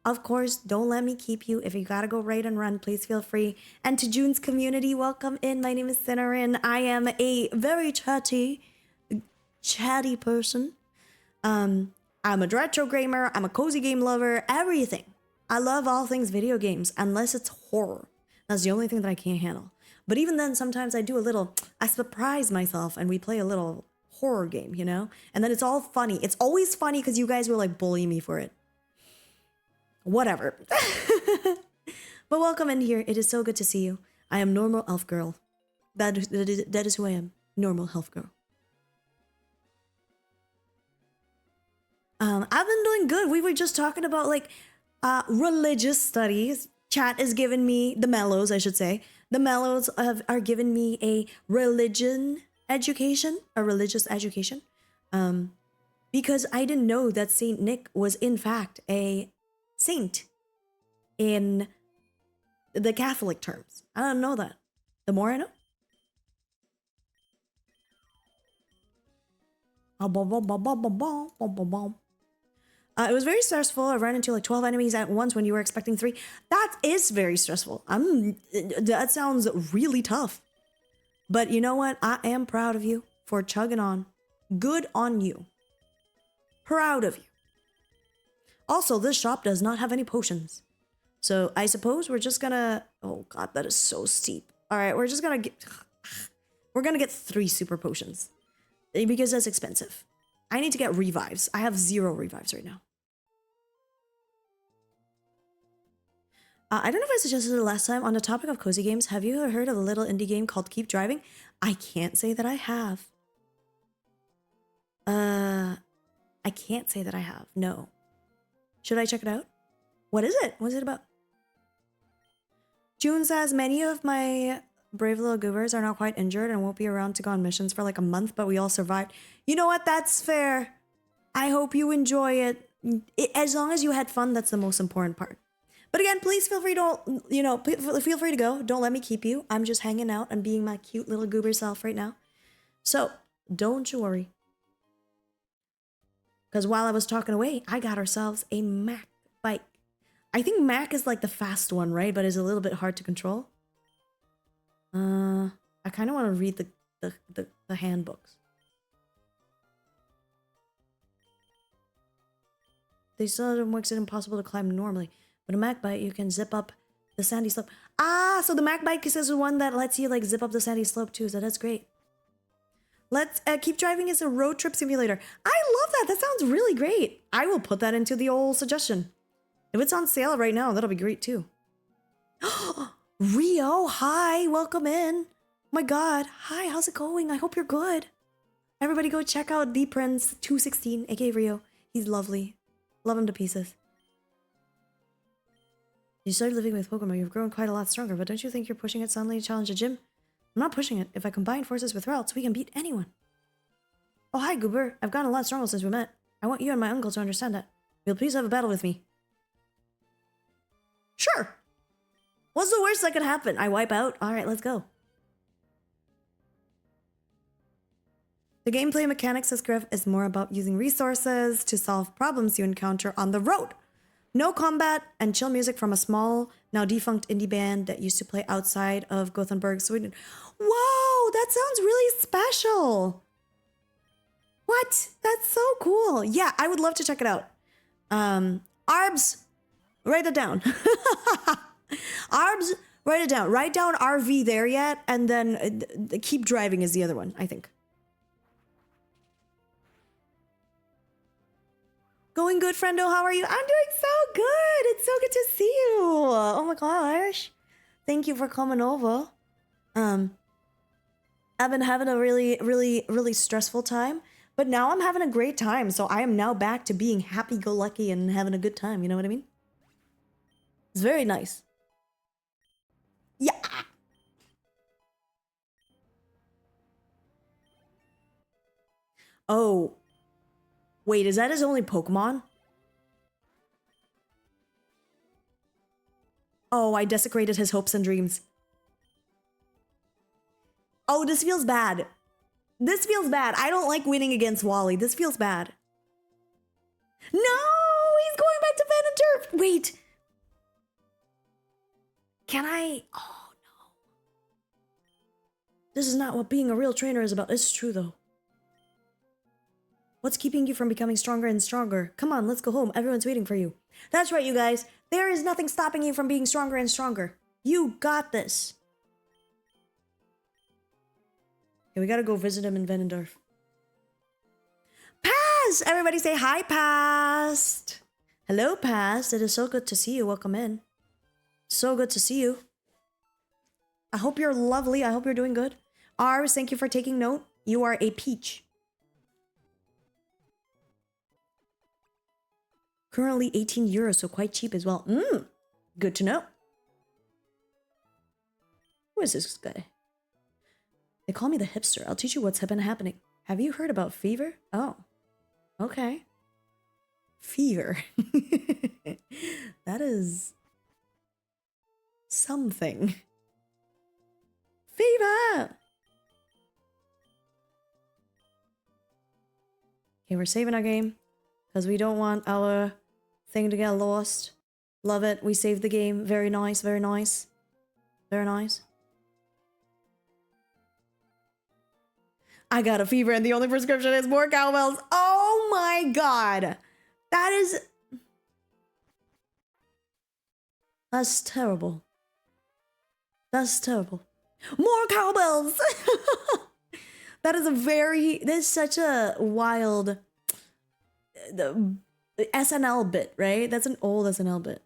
Of course, don't let me keep you. If you gotta go right and run, please feel free. And to June's community, welcome in. My name is Cinnamon. I am a very chatty person. I'm a retro gamer. I'm a cozy game lover. Everything. I love all things video games, unless it's horror. That's the only thing that I can't handle. But even then, sometimes I surprise myself and we play a little horror game, you know? And then it's all funny. It's always funny because you guys will like bully me for it. Whatever. But welcome in here. It is so good to see you. I am normal elf girl. That is who I am. Normal elf girl. I've been doing good. We were just talking about like religious studies. Chat is giving me the mellows, I should say. The mellows are giving me a religious education. Because I didn't know that Saint Nick was in fact a saint in the Catholic terms. I don't know that. The more I know. It was very stressful. I ran into like 12 enemies at once when you were expecting 3. That is very stressful. That sounds really tough. But you know what? I am proud of you for chugging on. Good on you. Proud of you. Also, this shop does not have any potions. So I suppose we're just gonna... Oh god, that is so steep. Alright, we're just gonna get... We're gonna get 3 super potions. Because that's expensive. I need to get revives. I have 0 revives right now. I don't know if I suggested it last time. On the topic of cozy games, have you ever heard of a little indie game called Keep Driving? I can't say that I have. I can't say that I have. No. Should I check it out? What is it? What's it about? June says, many of my brave little goobers are now quite injured and won't be around to go on missions for like a month, but we all survived. You know what? That's fair. I hope you enjoy it. As long as you had fun, that's the most important part. But again, please feel free to, feel free to go. Don't let me keep you. I'm just hanging out and being my cute little goober self right now. So, don't you worry. Because while I was talking away, I got ourselves a Mac bike. I think Mac is like the fast one, right? But it's a little bit hard to control. I kind of want to read the handbooks. They still makes it impossible to climb normally. But a Mac bike, you can zip up the sandy slope. Ah, so the Mac bike is the one that lets you like zip up the sandy slope too. So that's great. Let's Keep Driving is a road trip simulator. I love that. That sounds really great. I will put that into the old suggestion. If it's on sale right now, that'll be great too. Rio, hi, welcome in. My god, hi, how's it going? I hope you're good. Everybody go check out The Prince 216, aka Rio. He's lovely. Love him to pieces. You started living with Pokemon, you've grown quite a lot stronger, but don't you think you're pushing it suddenly to challenge a gym? I'm not pushing it. If I combine forces with routes, we can beat anyone. Oh, hi, Goober. I've gotten a lot stronger since we met. I want you and my uncle to understand that. You'll please have a battle with me. Sure. What's the worst that could happen? I wipe out? Alright, let's go. The gameplay mechanics, says Griff, is more about using resources to solve problems you encounter on the road. No combat and chill music from a small, now defunct indie band that used to play outside of Gothenburg, Sweden. Whoa, that sounds really special. What? That's so cool. Yeah, I would love to check it out. Arbs, write it down. Arbs, write it down. Write down RV there yet, and then Keep Driving is the other one, I think. Going good, friendo. How are you? I'm doing so good. It's so good to see you. Oh my gosh. Thank you for coming over. I've been having a really stressful time, but now I'm having a great time. So I am now back to being happy-go-lucky and having a good time. You know what I mean? It's very nice. Yeah. Oh. Wait, is that his only Pokemon? Oh, I desecrated his hopes and dreams. Oh, this feels bad. This feels bad. I don't like winning against Wally. This feels bad. No, he's going back to Venaturf. Wait. Can I? Oh, no. This is not what being a real trainer is about. It's true, though. What's keeping you from becoming stronger and stronger? Come on, let's go home. Everyone's waiting for you. That's right, you guys. There is nothing stopping you from being stronger and stronger. You got this. Okay, we gotta go visit him in Venendorf. Past! Everybody say hi, Past. Hello, Past. It is so good to see you. Welcome in. So good to see you. I hope you're lovely. I hope you're doing good. Ars, thank you for taking note. You are a peach. Currently 18 euros, so quite cheap as well. Good to know. Who is this guy? They call me the hipster. I'll teach you what's been happening. Have you heard about fever? Oh, okay. Fever. That is something. Fever! Okay, we're saving our game because we don't want our thing to get lost. Love it. We saved the game. Very nice, very nice. Very nice. I got a fever and the only prescription is more cowbells. Oh my god. That's terrible. That's terrible. More cowbells! This is such a wild the SNL bit, right? That's an old SNL bit.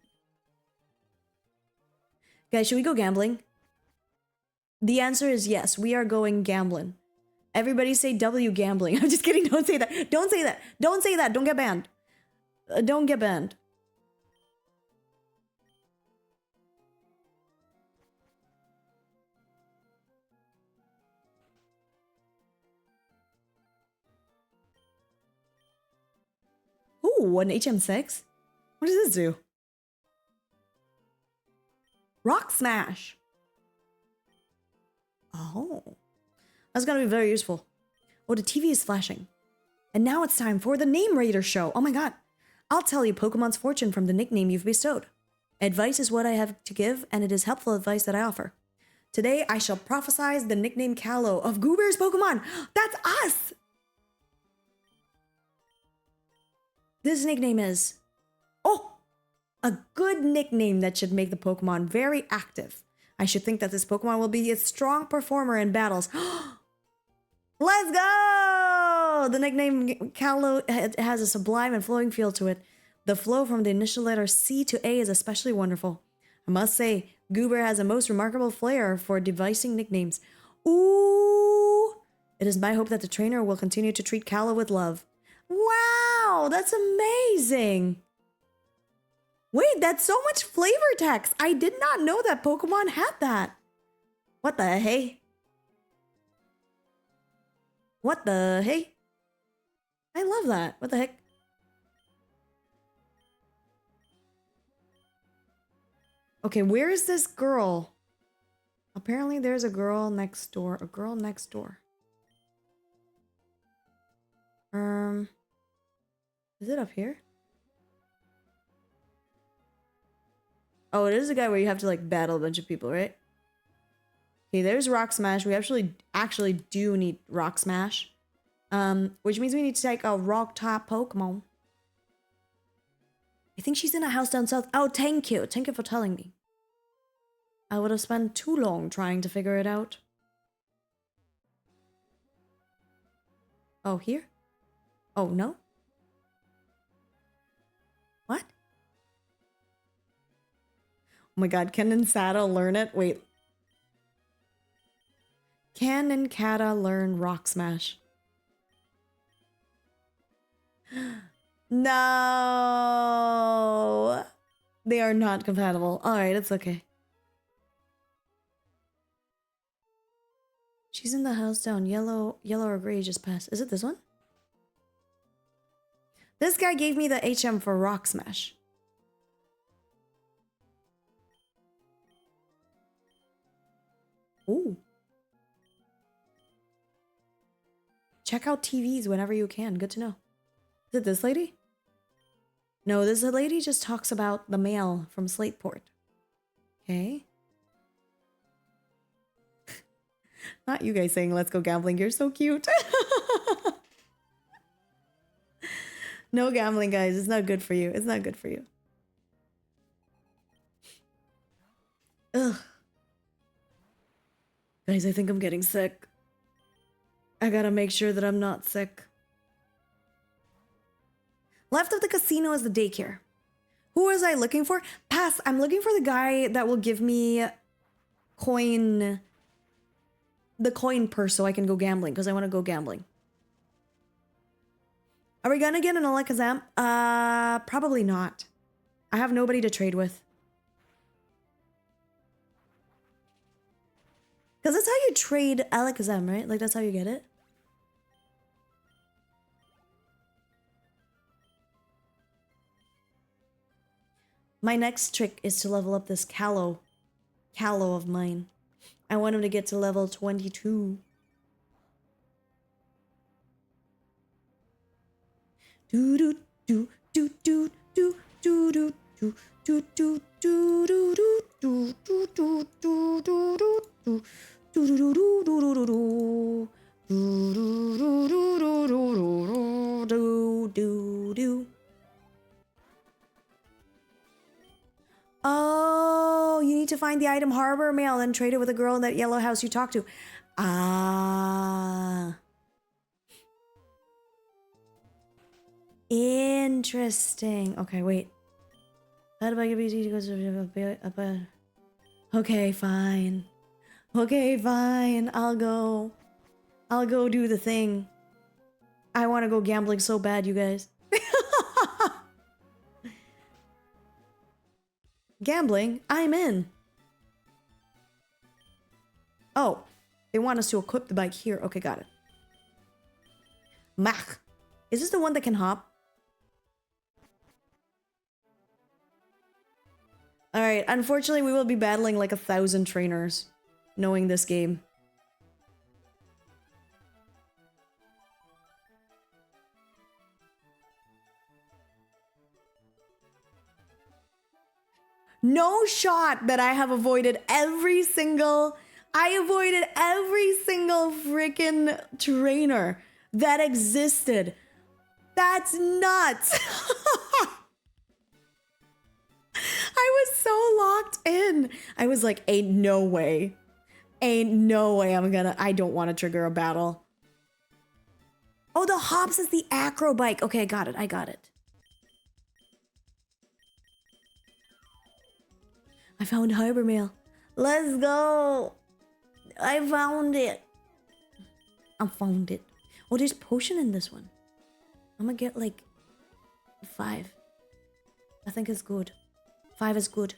Guys, should we go gambling? The answer is yes, we are going gambling. Everybody say W gambling. I'm just kidding, don't say that. Don't say that. Don't say that. Don't get banned. Don't get banned. Ooh, an HM6? What does this do? Rock Smash. Oh. That's gonna be very useful. Oh, the TV is flashing. And now it's time for the Name Raider show. Oh my god. I'll tell you Pokemon's fortune from the nickname you've bestowed. Advice is what I have to give, and it is helpful advice that I offer. Today, I shall prophesize the nickname Callow of Goober's Pokemon. That's us! This nickname is... Oh! A good nickname that should make the Pokemon very active. I should think that this Pokemon will be a strong performer in battles. Let's go! The nickname Callow has a sublime and flowing feel to it. The flow from the initial letter C to A is especially wonderful. I must say, Goober has a most remarkable flair for devising nicknames. Ooh! It is my hope that the trainer will continue to treat Callow with love. Wow! That's amazing! Wait, that's so much flavor text! I did not know that Pokemon had that! What the hey? What the hey? I love that. What the heck? Okay, where is this girl? Apparently there's a girl next door. A girl next door. Is it up here? Oh, it is a guy where you have to like battle a bunch of people, right? Okay, there's Rock Smash. We actually do need Rock Smash. Which means we need to take a rock type Pokemon. I think she's in a house down south. Oh, thank you. Thank you for telling me. I would have spent too long trying to figure it out. Oh, here? Oh, no? What? Oh my god, can Ninsata learn it? Wait. Can Ninkata learn Rock Smash? No! They are not compatible. Alright, it's okay. She's in the house down. Yellow or gray just passed. Is it this one? This guy gave me the HM for Rock Smash. Ooh. Check out TVs whenever you can. Good to know. Is it this lady? No, this lady just talks about the mail from Slateport. Okay. Not you guys saying let's go gambling. You're so cute. No gambling, guys. It's not good for you. It's not good for you. Ugh. Guys, I think I'm getting sick. I gotta make sure that I'm not sick. Left of the casino is the daycare. Who was I looking for? Pass. I'm looking for the guy that will give me coin... the coin purse so I can go gambling, because I want to go gambling. Are we gonna get an Alakazam? Probably not. I have nobody to trade with. Because that's how you trade Alakazam, right? Like, that's how you get it. My next trick is to level up this Callow of mine. I want him to get to level 22. Do do do do do do do do do do do do do do do do do do do. Oh, you need to find the item Harbor Mail and trade it with a girl in that yellow house you talked to. Ah. Interesting. Okay, wait. Okay, fine. Okay, fine. I'll go do the thing. I want to go gambling so bad, you guys. Gambling? I'm in. Oh, they want us to equip the bike here. Okay, got it. Mach. Is this the one that can hop? Alright, unfortunately we will be battling like 1,000 trainers, knowing this game. No shot that I have avoided every single... I avoided every single freaking trainer that existed. That's nuts. I was so locked in. I was like, ain't no way. Ain't no way I don't want to trigger a battle. Oh, the hops is the acro bike. Okay, I got it. I got it. I found Harbor Mail. Let's go. I found it. I found it. Oh, there's potion in this one. I'm gonna get like 5. I think it's good. 5 is good.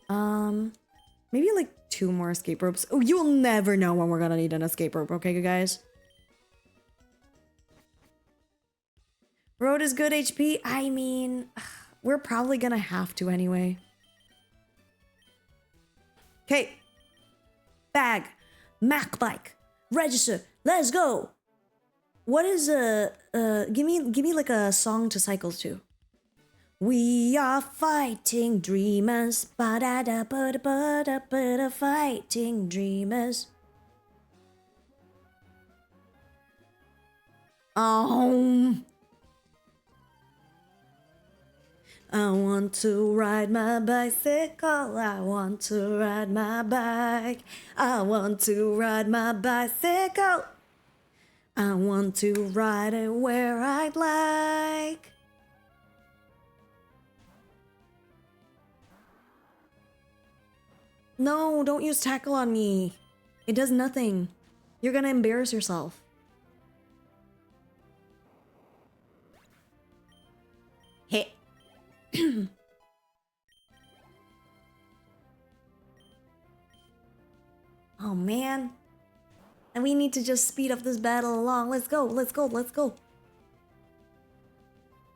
Maybe like 2 more escape ropes. Oh, you'll never know when we're gonna need an escape rope, okay, you guys? Road is good HP. I mean, we're probably gonna have to anyway. Okay. Bag. Mac bike. Register. Let's go. What is give me like a song to cycle to. We are fighting dreamers. Ba-da-da-ba-da-ba-da-ba-da, fighting dreamers. I want to ride my bicycle. I want to ride my bike. I want to ride my bicycle. I want to ride it where I'd like. No, don't use tackle on me. It does nothing. You're gonna embarrass yourself. Hey. Oh man. And we need to just speed up this battle along. Let's go, let's go, let's go.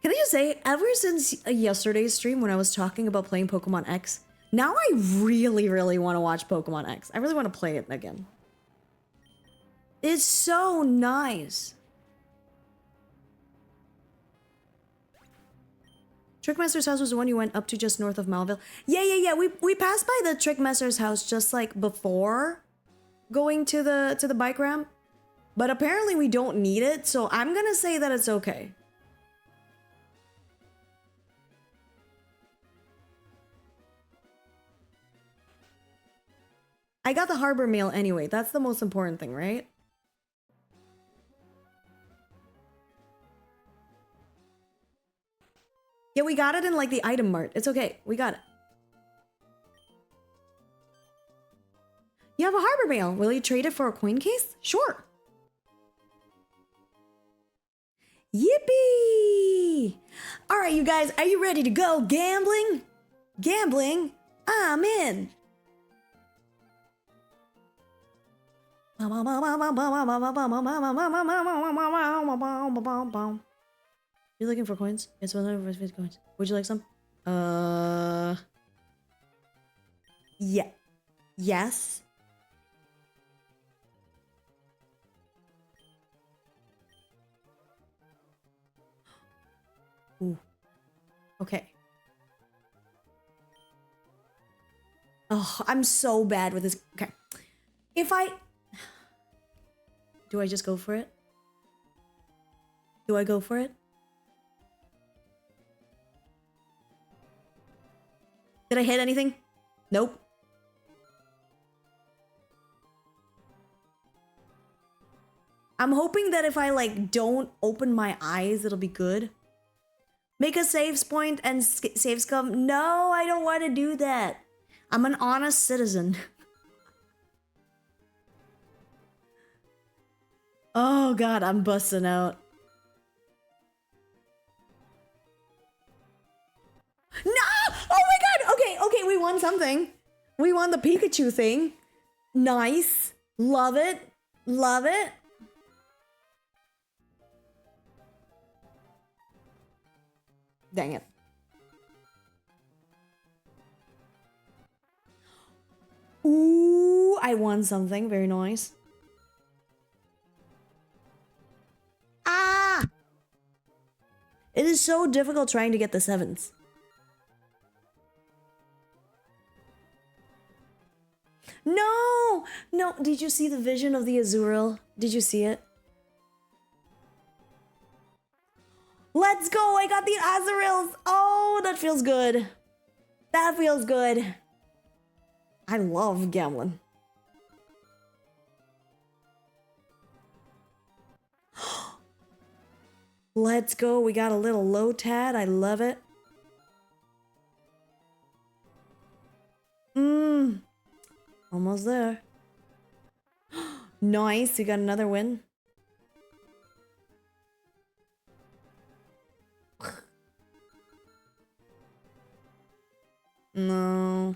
Can I just say, ever since yesterday's stream when I was talking about playing Pokemon X, now I really, really want to watch Pokemon X. I really want to play it again. It's so nice. Trickmaster's house was the one you went up to just north of Mauville. Yeah. We passed by the Trickmaster's house just like before going to the bike ramp. But apparently we don't need it, so I'm gonna say that it's okay. I got the harbor mail anyway. That's the most important thing, right? Yeah, we got it in like the item mart. It's okay. We got it. You have a harbor mail. Will you trade it for a coin case? Sure. Yippee! All right, you guys, are you ready to go gambling? Gambling? I'm in. You looking for coins? It's 150 coins. Would you like some? Yeah. Yes. Ooh. Okay. Oh, I'm so bad with this. Okay. If I... Do I just go for it? Do I go for it? Did I hit anything? Nope. I'm hoping that if I like don't open my eyes, it'll be good. Make a saves point and saves come. No, I don't want to do that. I'm an honest citizen. Oh god, I'm busting out. No! Oh my god! Okay, we won something. We won the Pikachu thing. Nice. Love it. Love it. Dang it. Ooh, I won something. Very nice. Ah! It is so difficult trying to get the sevens. No! No, did you see the vision of the Azurill? Did you see it? Let's go! I got the Azurills! Oh, that feels good. That feels good. I love gambling. Let's go. We got a little Lotad. I love it. Almost there. Nice. We got another win. No.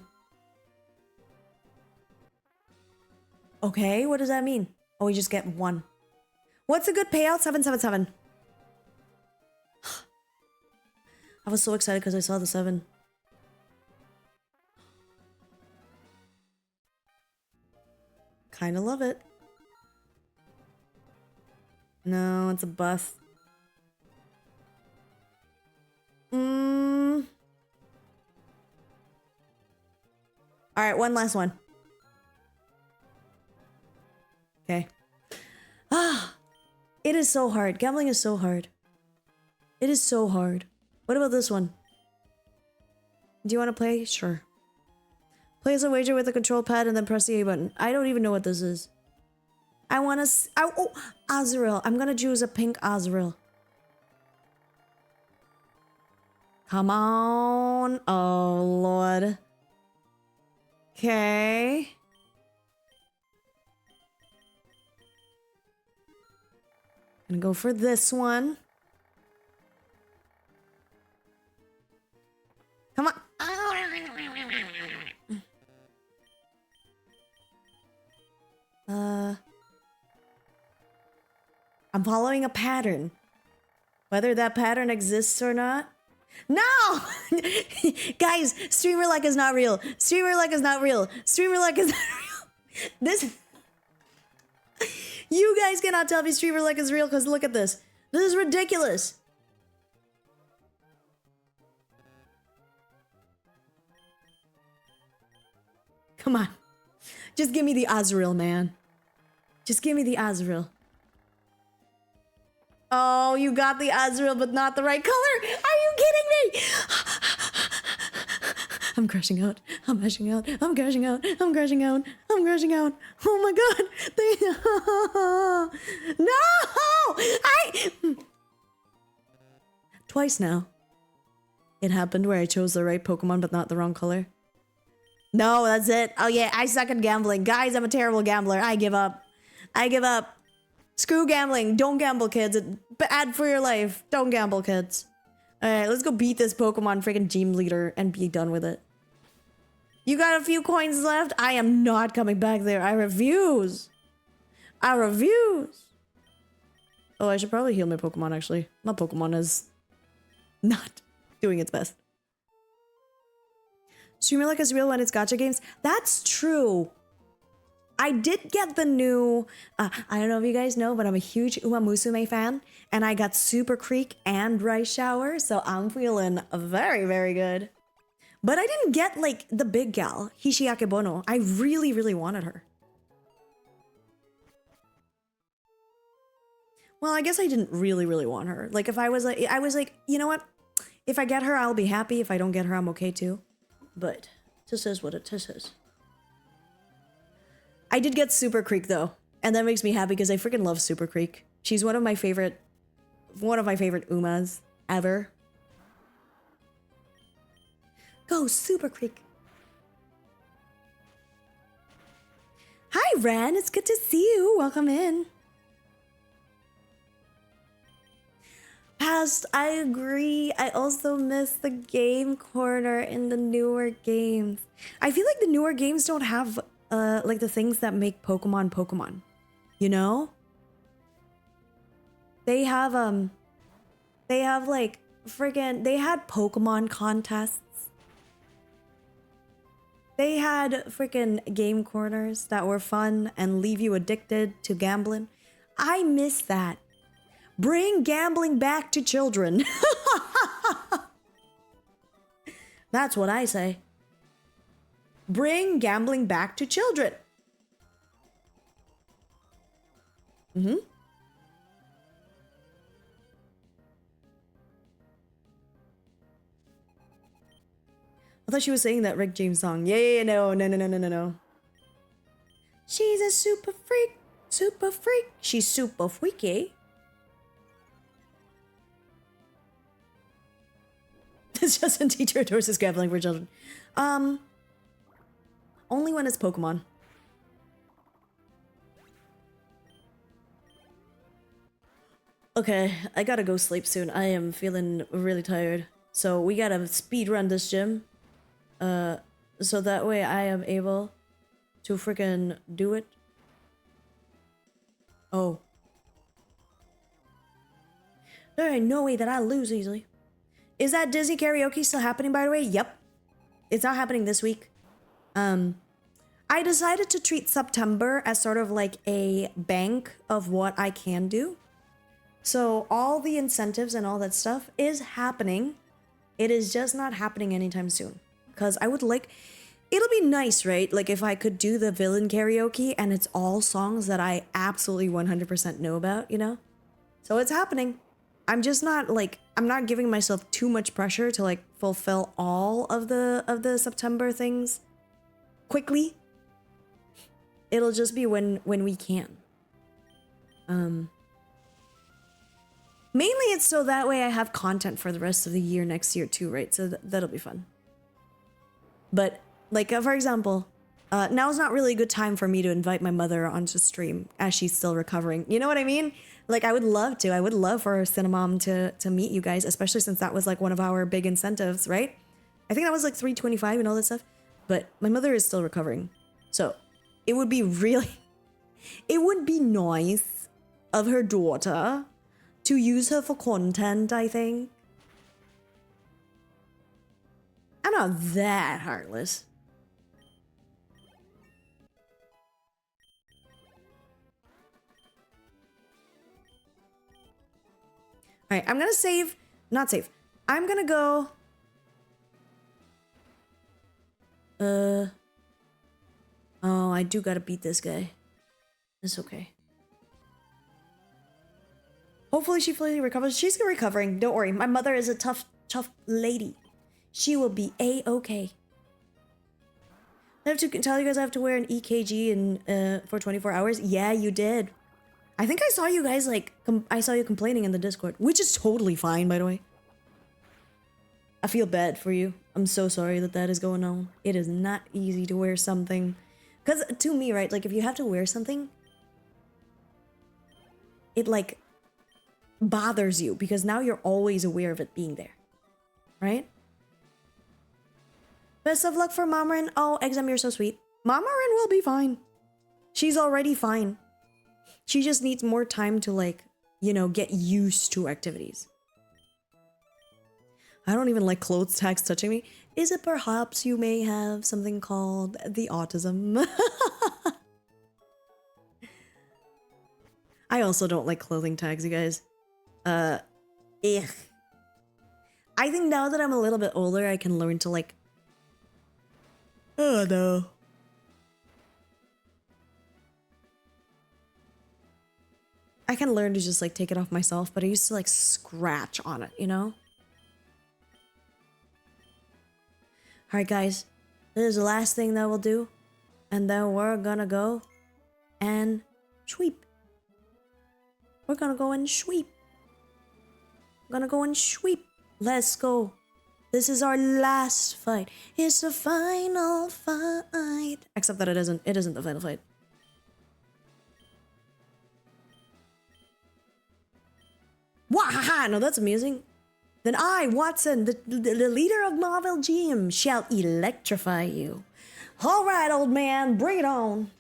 Okay, what does that mean? Oh, we just get one. What's a good payout? 777. I was so excited because I saw the 7. Kinda love it. No, it's a bust. Alright, one last one. Okay. Ah! It is so hard. Gambling is so hard. It is so hard. What about this one? Do you want to play? Sure. Place a wager with the control pad and then press the A button. I don't even know what this is. I want to... Oh, Azurill. I'm going to choose a pink Azurill. Come on. Oh, Lord. Okay. Gonna go for this one. Come on. I'm following a pattern. Whether that pattern exists or not. No! Guys, streamer luck is not real. Streamer luck is not real. Streamer luck is not real. This... You guys cannot tell me streamer luck is real because look at this. This is ridiculous. Come on. Just give me the Azrael, man. Just give me the Azrael. Oh, you got the Azrael, but not the right color. Are you kidding me? I'm crashing out. I'm crashing out. I'm crashing out. I'm crashing out. I'm crashing out. Oh my god. No! Twice now. It happened where I chose the right Pokemon, but not the wrong color. No, that's it. Oh yeah, I suck at gambling. Guys, I'm a terrible gambler. I give up. I give up. Screw gambling. Don't gamble, kids. It's bad for your life. Don't gamble, kids. Alright, let's go beat this Pokemon freaking gym leader and be done with it. You got a few coins left? I am not coming back there. I refuse. I refuse. Oh, I should probably heal my Pokemon, actually. My Pokemon is not doing its best. Streamer like is real when it's gacha games. That's true. I did get the new, I don't know if you guys know, but I'm a huge Uma Musume fan. And I got Super Creek and Rice Shower. So I'm feeling very, very good. But I didn't get like the big gal, Hishiake Bono. I really, really wanted her. Well, I guess I didn't really, really want her. Like if I was like, you know what? If I get her, I'll be happy. If I don't get her, I'm okay too. But this is what it is. I did get Super Creek though, and that makes me happy because I freaking love Super Creek. She's one of my favorite Umas ever. Go Super Creek. Hi Ren, it's good to see you. Welcome in. Past, I agree. I also miss the game corner in the newer games. I feel like the newer games don't have like the things that make Pokemon, you know? They have like friggin', they had Pokemon contests. They had freaking game corners that were fun and leave you addicted to gambling. I miss that. Bring gambling back to children. That's what I say. Bring gambling back to children. I thought she was saying that Rick James song. Yeah, no. She's a super freak, super freak. She's super freaky. It's just a teacher adores his gambling for children. Only when it's Pokemon. Okay, I gotta go sleep soon. I am feeling really tired. So we gotta speed run this gym. So that way I am able to freaking do it. Oh. There ain't no way that I lose easily. Is that Disney karaoke still happening, by the way? Yep. It's not happening this week. I decided to treat September as sort of like a bank of what I can do. So all the incentives and all that stuff is happening. It is just not happening anytime soon. Because I would like... It'll be nice, right? Like if I could do the villain karaoke and it's all songs that I absolutely 100% know about, you know? So it's happening. I'm just not like... I'm not giving myself too much pressure to like fulfill all of the September things quickly. It'll just be when we can. Mainly it's so that way I have content for the rest of the year next year too, right? So that'll be fun. But like for example, now's not really a good time for me to invite my mother onto stream as she's still recovering. You know what I mean? Like I would love to. I would love for Cinnamom to meet you guys, especially since that was like one of our big incentives, right? I think that was like 325 and all that stuff. But my mother is still recovering. So it would be nice of her daughter to use her for content, I think. I'm not that heartless. All right, I'm gonna save, not save. I'm gonna go. no, I do gotta beat this guy. It's okay. Hopefully she fully recovers. She's recovering. Don't worry. My mother is a tough lady. She will be a-okay. I have to tell you guys I have to wear an EKG for 24 hours. Yeah, you did. I think I saw you guys like, I saw you complaining in the Discord, which is totally fine, by the way. I feel bad for you. I'm so sorry that that is going on. It is not easy to wear something. Because to me, right, like if you have to wear something, it like bothers you because now you're always aware of it being there, right? Best of luck for Mamarin. Oh, Exam, you're so sweet. Mamarin will be fine. She's already fine. She just needs more time to like, you know, get used to activities. I don't even like clothes tags touching me. Is it perhaps you may have something called the autism? I also don't like clothing tags, you guys. Ugh. I think now that I'm a little bit older, I can learn to like... Oh no. I can learn to just like take it off myself, but I used to like scratch on it, you know? Alright guys, this is the last thing that we'll do. And then we're gonna go and sweep. We're gonna go and sweep. Gonna go and sweep. Let's go. This is our last fight. It's the final fight. Except that it isn't the final fight. Wahaha! No, that's amusing. Then I, Watson, the leader of Mauville Gym, shall electrify you. All right, old man, bring it on.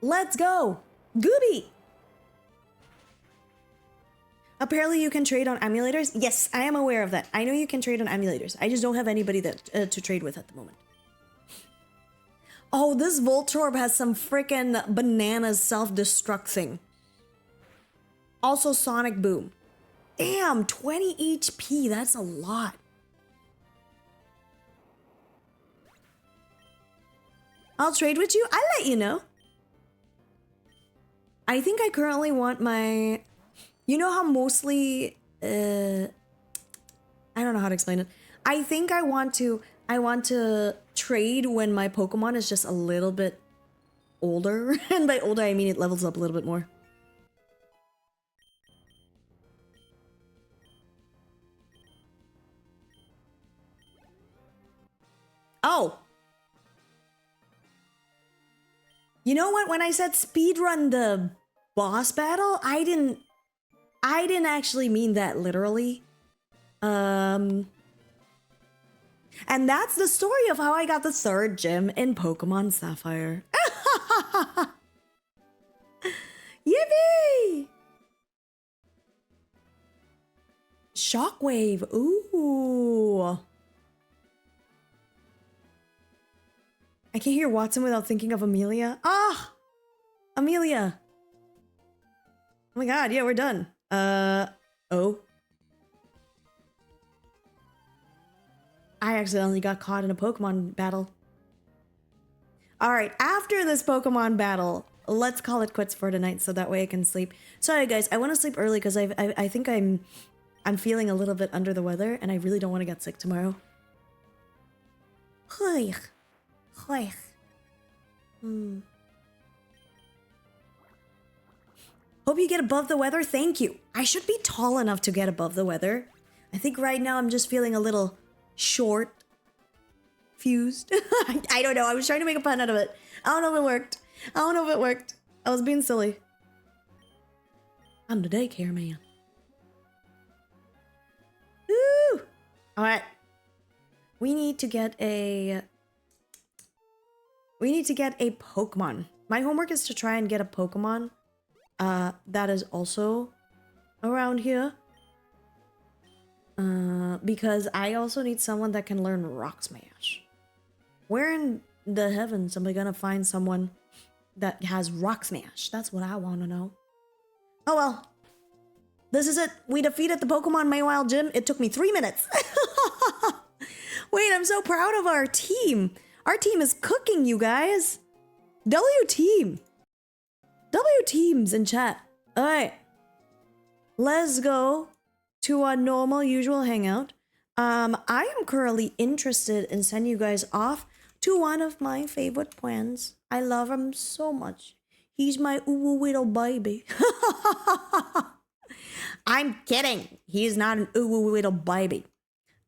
Let's go. Gooby. Apparently you can trade on emulators. Yes, I am aware of that. I know you can trade on emulators. I just don't have anybody that to trade with at the moment. Oh, this Voltorb has some freaking bananas self-destruct thing. Also Sonic Boom. Damn, 20 HP. That's a lot. I'll trade with you. I'll let you know. I think I currently want my... You know how mostly... I don't know how to explain it. I think I want to trade when my Pokemon is just a little bit older. And by older, I mean it levels up a little bit more. Oh! You know what? When I said speedrun the boss battle, I didn't actually mean that literally. And that's the story of how I got the 3rd gym in Pokemon Sapphire. Yippee! Shockwave. Ooh. I can't hear Watson without thinking of Amelia. Ah! Amelia. Oh my god, yeah, we're done. Oh. I accidentally got caught in a Pokemon battle. Alright, after this Pokemon battle, let's call it quits for tonight so that way I can sleep. Sorry guys, I want to sleep early because I think I'm feeling a little bit under the weather and I really don't want to get sick tomorrow. Hoy. Hope you get above the weather. Thank you. I should be tall enough to get above the weather. I think right now I'm just feeling a little short. Fused. I don't know. I was trying to make a pun out of it. I don't know if it worked. I was being silly. I'm the daycare man. Woo! Alright. We need to get a Pokemon. My homework is to try and get a Pokemon that is also around here. Because I also need someone that can learn Rock Smash. Where in the heavens am I gonna find someone that has Rock Smash? That's what I want to know. Oh well. This is it. We defeated the Pokemon Mauville gym. It took me 3 minutes. Wait, I'm so proud of our team. Our team is cooking, you guys. W team. W teams in chat. All right. Let's go to our normal, usual hangout. I am currently interested in sending you guys off to one of my favorite plants. I love him so much. He's my ooh little baby. I'm kidding. He's not an ooh little baby.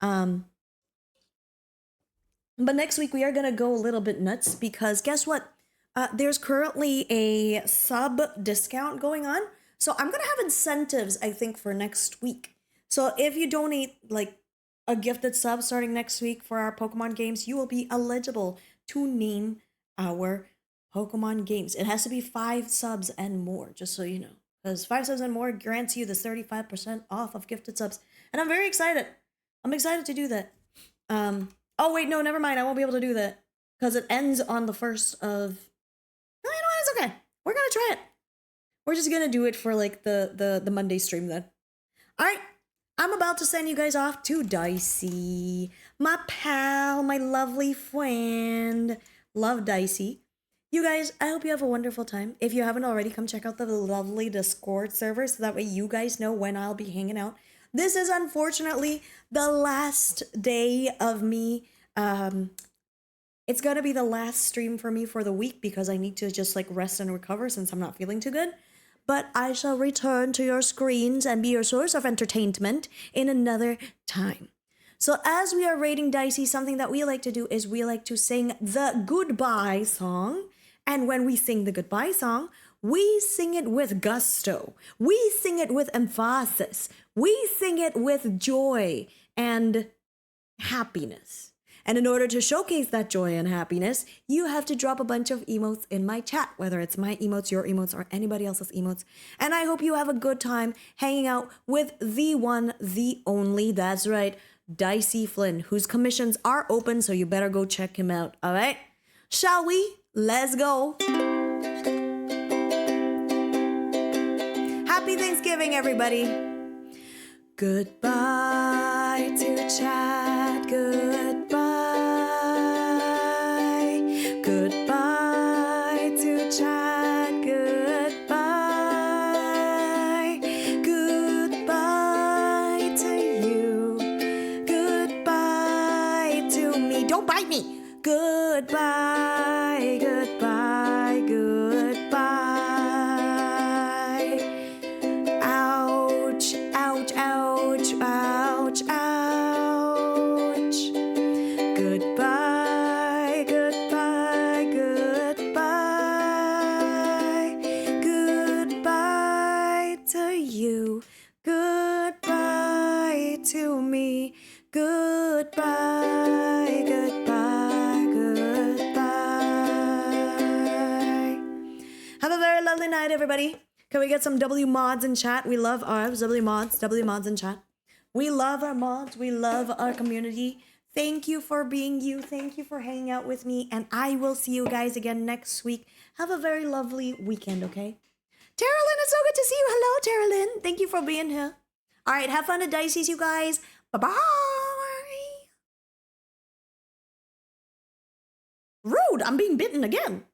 But next week we are gonna go a little bit nuts because guess what? There's currently a sub discount going on. So I'm gonna have incentives, I think, for next week. So if you donate like a gifted sub starting next week for our Pokemon games, you will be eligible to name our Pokemon games. It has to be 5 subs and more, just so you know. Because 5 subs and more grants you the 35% off of gifted subs. And I'm very excited. I'm excited to do that. Oh wait, no, never mind. I won't be able to do that. Because it ends on the 1st of... No, you know what? It's okay. We're gonna try it. We're just gonna do it for like the Monday stream then. Alright. I'm about to send you guys off to Dicey. My pal, my lovely friend. Love Dicey. You guys, I hope you have a wonderful time. If you haven't already, come check out the lovely Discord server so that way you guys know when I'll be hanging out. This is unfortunately the last day of me. It's gonna be the last stream for me for the week because I need to just like rest and recover since I'm not feeling too good. But I shall return to your screens and be your source of entertainment in another time. So as we are rating Dicey, something that we like to do is we like to sing the goodbye song. And when we sing the goodbye song, we sing it with gusto. We sing it with emphasis. We sing it with joy and happiness. And in order to showcase that joy and happiness, you have to drop a bunch of emotes in my chat, whether it's my emotes, your emotes, or anybody else's emotes. And I hope you have a good time hanging out with the one, the only, that's right, Dicey Flynn, whose commissions are open, so you better go check him out, all right? Shall we? Let's go. Happy Thanksgiving, everybody. Goodbye to chat, goodbye. Goodbye to chat, goodbye. Goodbye to you. Goodbye to me. Don't bite me. Goodbye, goodbye, goodbye. Ouch, ouch, ouch, ouch, ouch. Goodbye, goodbye, goodbye. Goodbye to you. Goodbye to me. Goodbye, goodbye, goodbye. Have a very lovely night, everybody. Can we get some W mods in chat? We love our W mods in chat. We love our mods. We love our community. Thank you for being you. Thank you for hanging out with me. And I will see you guys again next week. Have a very lovely weekend, okay? Terralyn, it's so good to see you. Hello, Terralyn. Thank you for being here. All right, have fun at Dicey's, you guys. Bye-bye. Rude, I'm being bitten again.